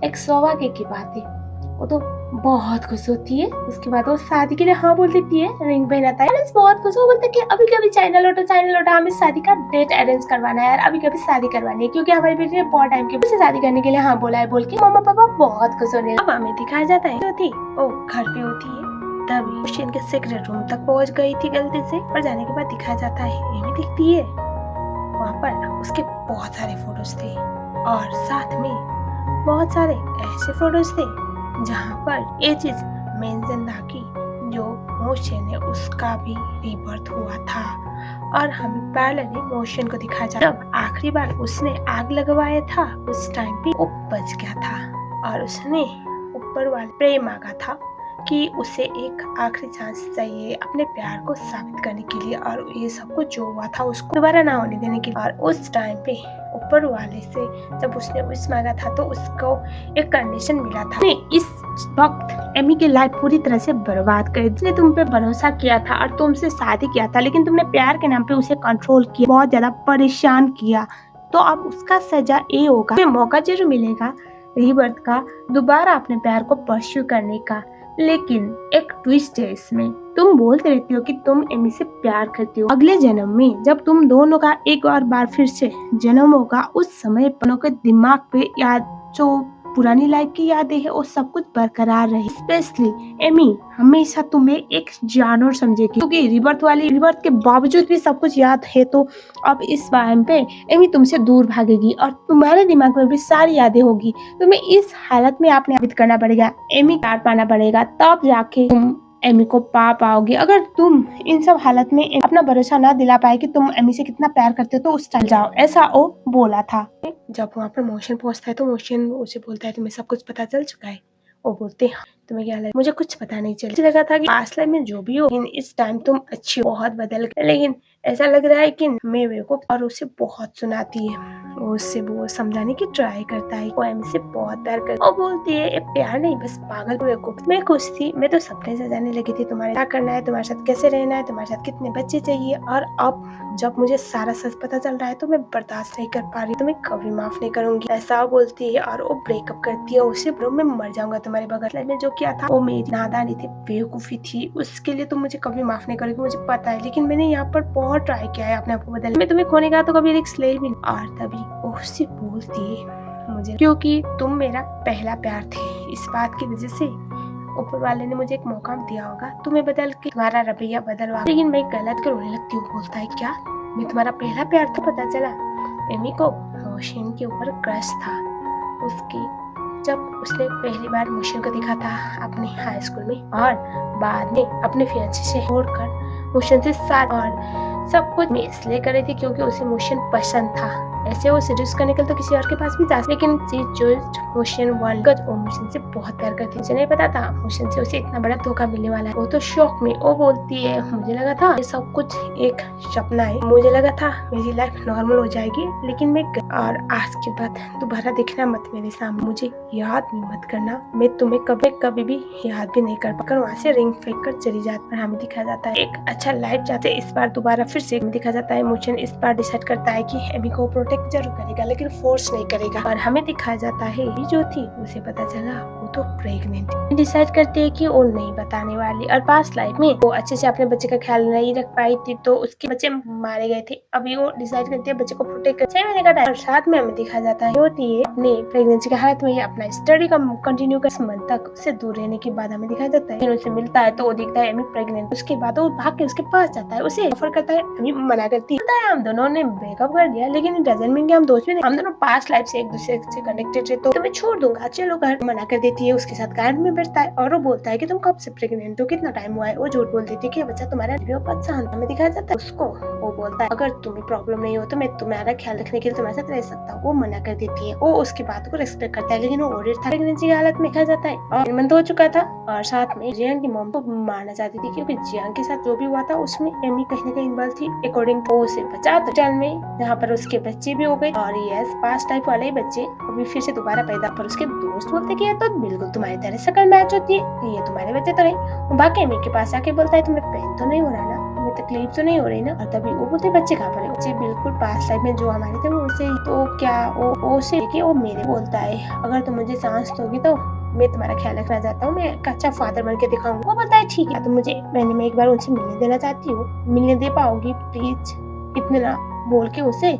एक सौभाग्य की बात है। वो तो बहुत खुश होती है। उसके बाद वो शादी के लिए हाँ बोल देती है, रिंग पहनाता है। बहुत खुश हो, बोलते कि अभी कभी चाइना लौटा हमें शादी का डेट अरेंज करवाना है यार, अभी कभी शादी करवानी है, क्योंकि हमारी बेटी ने बहुत टाइम के बाद शादी करने के लिए हाँ बोला है बोल के मम्मा पापा बहुत खुश होने। अब हमें दिखाया जाता है वो घर पे होती है, तभी मुशन के सीक्रेट रूम तक पहुंच गई थी गलती से, पर जाने के बाद दिखाया जाता है एमी दिखती है, वहाँ पर उसके बहुत सारे फोटोज थे और साथ में बहुत सारे ऐसे फोटोज थे जहाँ पर ये चीज मेंशन था कि जो मोशन है उसका भी रीबर्थ हुआ था। और हमें पैरेलली मोशन को दिखाया जाता, जब आखिरी बार उसने आग लगवाया था उस टाइम पे वो बच गया था और उसने ऊपर वाले प्रे मांगा था कि उसे एक आखिरी चांस चाहिए अपने प्यार को साबित करने के लिए, और ये सब कुछ जो हुआ था उसको दोबारा ना होने देने के लिए। और उस टाइम पे ऊपर वाले से जब उसने विश मांगा था तो उसको एक कंडीशन मिला था, इस वक्त एमी की लाइफ पूरी तरह से बर्बाद कर, जिसने तुम पे भरोसा किया था और तुमसे शादी किया था, लेकिन तुमने प्यार के नाम पे उसे कंट्रोल किया, बहुत ज्यादा परेशान किया, तो अब उसका सजा ये होगा, तुम्हें मौका जरूर मिलेगा रीबर्थ का, दोबारा अपने प्यार को परस्यू करने का, लेकिन एक ट्विस्ट है इसमें, तुम बोलते रहती हो कि तुम एमी से प्यार करती हो, अगले जन्म में जब तुम दोनों का एक और बार फिर से जन्म होगा, उस समय दोनों के दिमाग पे याद जो पुरानी लाइफ की यादें है वो सब कुछ बरकरार रहे। स्पेशली एमी हमेशा तुम्हें एक जानवर समझेगी, क्योंकि रिबर्थ के बावजूद भी सब कुछ याद है, तो अब इस टाइम पे एमी तुमसे दूर भागेगी और तुम्हारे दिमाग में भी सारी यादें होगी। तुम्हें इस हालत में आपने साबित करना पड़ेगा, एमी प्यार पाना पड़ेगा, तब जाके तुम एमी को पा पाओगे। अगर तुम इन सब हालत में अपना भरोसा ना दिला पाए कि तुम एमी से कितना प्यार करते हो तो उस टाइम जाओ, ऐसा वो बोला था। जब वहाँ पर मोशन पहुँचता है तो मोशन उसे बोलता है तुम्हें सब कुछ पता चल चुका है? वो बोलते हैं तुम्हें क्या लगा? मुझे कुछ पता नहीं चला, मुझे लगा था कि पास्ट लाइफ में जो भी हो इस टाइम तुम अच्छी बहुत बदल गए, लेकिन ऐसा लग रहा है कि मैं बेवकूफ। और उसे बहुत सुनाती है, उससे वो समझाने की ट्राई करता है, वो एमी से बहुत प्यार करती है। वो बोलती है ये प्यार नहीं बस पागल बेवकूफ, मैं खुश थी, मैं तो सपने सजाने लगी थी तुम्हारे क्या करना है, तुम्हारे साथ कैसे रहना है, तुम्हारे साथ कितने बच्चे चाहिए, और अब जब मुझे सारा सच पता चल रहा है तो मैं बर्दाश्त नहीं कर पा रही, तुम्हें कभी माफ नहीं करूंगी, ऐसा बोलती है। और वो ब्रेकअप करती है उसे, मैं मर जाऊंगा तुम्हारे बगल में, जो किया था वो मेरी नादानी थी, बेवकूफी थी, उसके लिए तुम मुझे कभी माफ नहीं करोगी मुझे पता है, लेकिन मैंने यहाँ पर बहुत ट्राई किया है अपने आप को बदलने, मैं तुम्हें खोने का तो कभी रिस्क ले भी नहीं। और तभी उससे बोलती है मुझे क्योंकि तुम मेरा पहला प्यार थे, इस बात की वजह से ऊपर वाले ने मुझे एक मौका दिया होगा तुम्हें बदल के तुम्हारा रवैया बदलवा, लेकिन मैं गलत कर रोने लगती हूँ। बोलता है क्या मैं तुम्हारा पहला प्यार तो पता चला? एमी को मोशन के ऊपर क्रश था उसकी, जब उसने पहली बार मोशन को देखा था अपने हाई स्कूल में, और बाद में अपने फियांसे से छोड़कर मोशन से साथ, और सब कुछ मैं इसलिए कर रही थी क्योंकि उसे मोशन पसंद था, ऐसे वो सीरीज का निकल तो किसी और के पास भी जा, लेकिन मोशन मोशन से बहुत प्यार करती, उसे नहीं पता था मोशन से उसे इतना बड़ा धोखा मिलने वाला है। वो तो शौक में वो बोलती है मुझे लगा था ये सब कुछ एक सपना है, मुझे लगा था मेरी लाइफ नॉर्मल हो जाएगी, लेकिन मैं और आज के बाद दोबारा देखना मत मेरे सामने, मुझे याद भी मत करना, मैं तुम्हें कभी भी याद भी नहीं कर पाकर वहाँ से रिंग फेंक कर चली जाती। और हमें दिखाया जाता है एक अच्छा लाइफ चाहते इस बार दोबारा फिर से दिखा जाता है मोशन इस बार डिसाइड करता है कि एमी को प्रोटेक्ट जरूर करेगा लेकिन फोर्स नहीं करेगा। और हमें दिखाया जाता है ये जो थी उसे पता चला वो तो प्रेग्नेंट थी। डिसाइड करते है कि वो नहीं बताने वाली। और पास्ट लाइफ में वो अच्छे से अपने बच्चे का ख्याल नहीं रख पाई थी तो उसके बच्चे मारे गए थे। अभी वो डिसाइड करती है बच्चे को प्रोटेक्ट कर 6 महीने का टाइम। और साथ में हमें दिखाया जाता है होती है अपने प्रेगनेंसी के हालत में अपना स्टडी का कंटिन्यू कर मंथ तक उससे दूर रहने के बाद हमें दिखाया जाता है उसे मिलता है तो वो दिखता है एमी प्रेग्नेंट। उसके बाद वो भाग के उसके पास जाता है, उसे ऑफर करता है, एमी मना करती है। हम दोनों ने ब्रेकअप कर दिया लेकिन इट डजंट मीन कि हम दोस्त भी नहीं, हम दोनों पास्ट लाइफ से एक दूसरे से कनेक्टेड है तो मैं छोड़ दूंगा, चलो घर। मना कर देती है, उसके साथ कार में बैठता है और वो बोलता है कि तुम कब से प्रेग्नेंट हो, कितना टाइम हुआ है। वो झूठ बोल देती है कि बच्चा तुम्हारा 5 साल हमें दिखाया जाता है उसको। वो बोलता है अगर तुम्हें प्रॉब्लम नहीं हो तो मैं तुम्हारा ख्याल रखने के लिए तुम्हारे साथ रह सकता हूँ। वो मना कर देती है। वो उसकी बात को रेस्पेक्ट करता है लेकिन वो ओरिड था, प्रेगनेंसी की हालत में देखा जाता है और मंथ हो चुका था। और साथ में जियांग की मॉम को मारना चाहती थी क्योंकि जियांग के साथ जो भी हुआ था उसमें एमी कहीं न कहीं इन्वॉल्व थी। अकॉर्डिंग तो उसे बचा तो चल में जहाँ पर उसके बच्चे भी हो गए और यस पास्ट टाइप वाले ही बच्चे अभी फिर से दोबारा पैदा। पर उसके दोस्त बोलते कि ये तो बिल्कुल तुम्हारी तरह शक्ल मैच होती है, ये तुम्हारे बच्चे तो नहीं। बाकी एमी के पास आके बोलता है तुम्हें पेन तो नहीं हो रहा ना, तकलीफ तो नहीं हो रही ना। और तभी वो बोलते बच्चे कहाँ पर है, बच्चे बिल्कुल पास्ट लाइफ में जो हमारे थे वो उसे तो क्या वो उसे कि वो मेरे बोलता है अगर तुम मुझे चांस दोगी तो मैं तुम्हारा ख्याल रखना चाहता हूँ, मैं एक अच्छा फादर बन के दिखाऊंगा। वो बोलता है ठीक है, तुम मुझे महीने में एक बार उनसे मिलने देना चाहती हो, मिलने दे पाओगी प्लीज, इतना बोल के उसे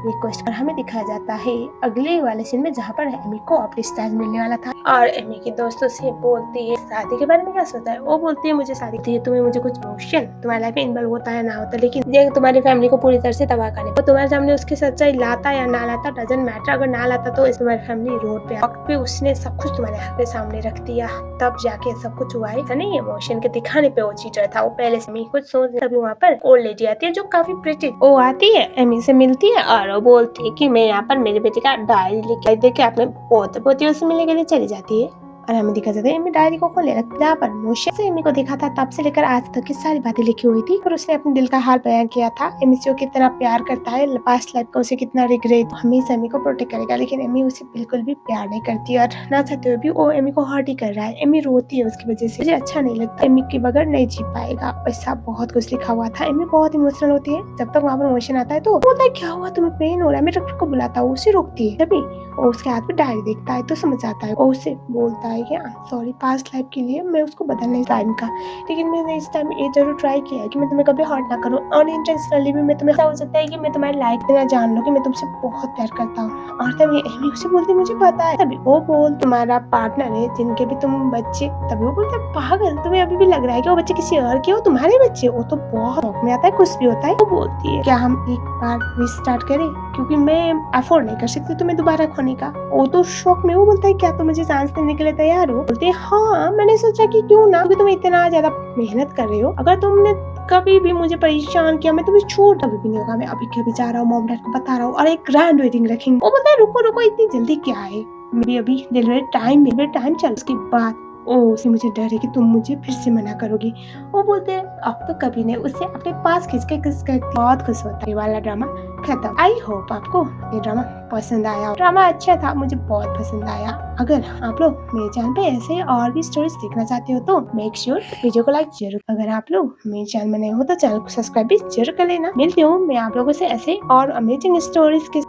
रिक्वेस्ट कर हमें दिखाया जाता है अगले वाले सीन में जहाँ पर एमी को अपनी स्टाइल मिलने वाला था। और एमी के दोस्तों से बोलती है शादी के बारे में क्या सोचा है। वो बोलती है मुझे शादी थी, तुम्हें मुझे कुछ इमोशन तुम्हारी लाइफ में इन्वॉल्व होता है ना होता, लेकिन ये तुम्हारी फैमिली को पूरी तरह से तबाह करने और तुम्हारे सामने उसकी सच्चाई लाता या ना लाता डजंट मैटर। अगर ना लाता तो तुम्हारी फैमिली रोड पे वक्त पे उसने सब कुछ तुम्हारे हाथ के सामने रख दिया तब जाके सब कुछ हुआ है। नहीं इमोशन के दिखाने पे वो चीटर था, वो पहले से एमी कुछ सोच। तभी वहाँ पर ओल्ड लेडी आती है जो काफी प्रिटी। वो आती है एमी से मिलती है और वो बोलती है कि मैं यहाँ पर मेरे बेटे का डायरी लेके देखे अपने पोते उसे मिलने के लिए चली जाती है। और हमें दिखा जाता है एमी डायरी को खोले रखता है पर मोशन से एमी को देखा था तब से लेकर आज तक की सारी बातें लिखी हुई थी और उसने अपने दिल का हाल बयान किया था। एमी से कितना प्यार करता है, पास्ट लाइफ का उसे कितना रिग्रेट, हमेशा एमी को प्रोटेक्ट करेगा लेकिन एमी उसे बिल्कुल भी प्यार नहीं करती और ना चाहते हुए भी वो एमी को हर्ट ही कर रहा है। एमी रोती है उसकी वजह से, मुझे अच्छा नहीं लगता, एमी के बगैर नहीं जी पाएगा, ऐसा बहुत कुछ लिखा हुआ था। एमी बहुत इमोशनल होती है जब तक वहाँ पर मोशन आता है तो बोलता है क्या हुआ तुम्हें पेन हो रहा है, मैं डॉक्टर को बुलाता हूँ। उसे रोकती है तभी और उसके हाथ में डायरी देखता है तो समझ आता है और उसे बोलता है कि सॉरी पास्ट लाइफ के लिए मैं उसको बदलने टाइम का, लेकिन मैंने इस टाइम ये जरूर ट्राई किया है कि मैं तुम्हें कभी हर्ट ना करूं। अनइंटेंशनली भी मैं तुम्हें हो सकता है कि मैं तुम्हारी लाइफ में जान लो कि मैं तुमसे बहुत प्यार करता हूँ। और तभी एमी उसे बोलती मुझे पता है। तभी वो बोल तुम्हारा पार्टनर है जिनके भी तुम बच्चे, तभी वो बोलता है पागल तुम्हें अभी भी लग रहा है कि वो बच्चे किसी और के हो, तुम्हारे बच्चे। वो तो बहुत शौक में आता है, खुश भी होता है। वो बोलती है क्या हम एक बार रिस्टार्ट करें क्योंकि मैं अफोर्ड नहीं कर सकती तुम्हें दोबारा खोने का। वो तो शौक में वो बोलता है क्या तुम मुझे चांस देने के लिए तैयार हो। बोलते हैं हाँ मैंने सोचा कि क्यों ना, क्योंकि तुम इतना ज्यादा मेहनत कर रहे हो, अगर तुमने कभी भी मुझे परेशान किया मैं तुम्हें छोड़ कभी भी नहीं होगा। मैं अभी के अभी जा रहा हूँ, मॉम डैड को बता रहा हूँ और एक ग्रैंड वेडिंग रखेंगे। वो बोलता है रुको रुको इतनी जल्दी क्या है, मेरी अभी डिलीवरी टाइम चल, उसके बाद उसे मुझे डर है कि तुम मुझे फिर से मना करोगी। वो बोलते हैं अब तो कभी नहीं, उसे अपने पास खींच के किस करती, बहुत खुश होता है। ये वाला ड्रामा खत्म। आई होप आपको ये ड्रामा पसंद आया। ड्रामा अच्छा था, मुझे बहुत पसंद आया। अगर आप लोग मेरे चैनल पे ऐसे और भी स्टोरीज देखना चाहते हो तो मेक श्योर वीडियो को लाइक जरूर। अगर आप लोग मेरे चैनल में नए हो तो चैनल को सब्सक्राइब भी जरूर कर लेना। मिलती हूँ मैं आप लोगों से ऐसे और अमेजिंग स्टोरीज के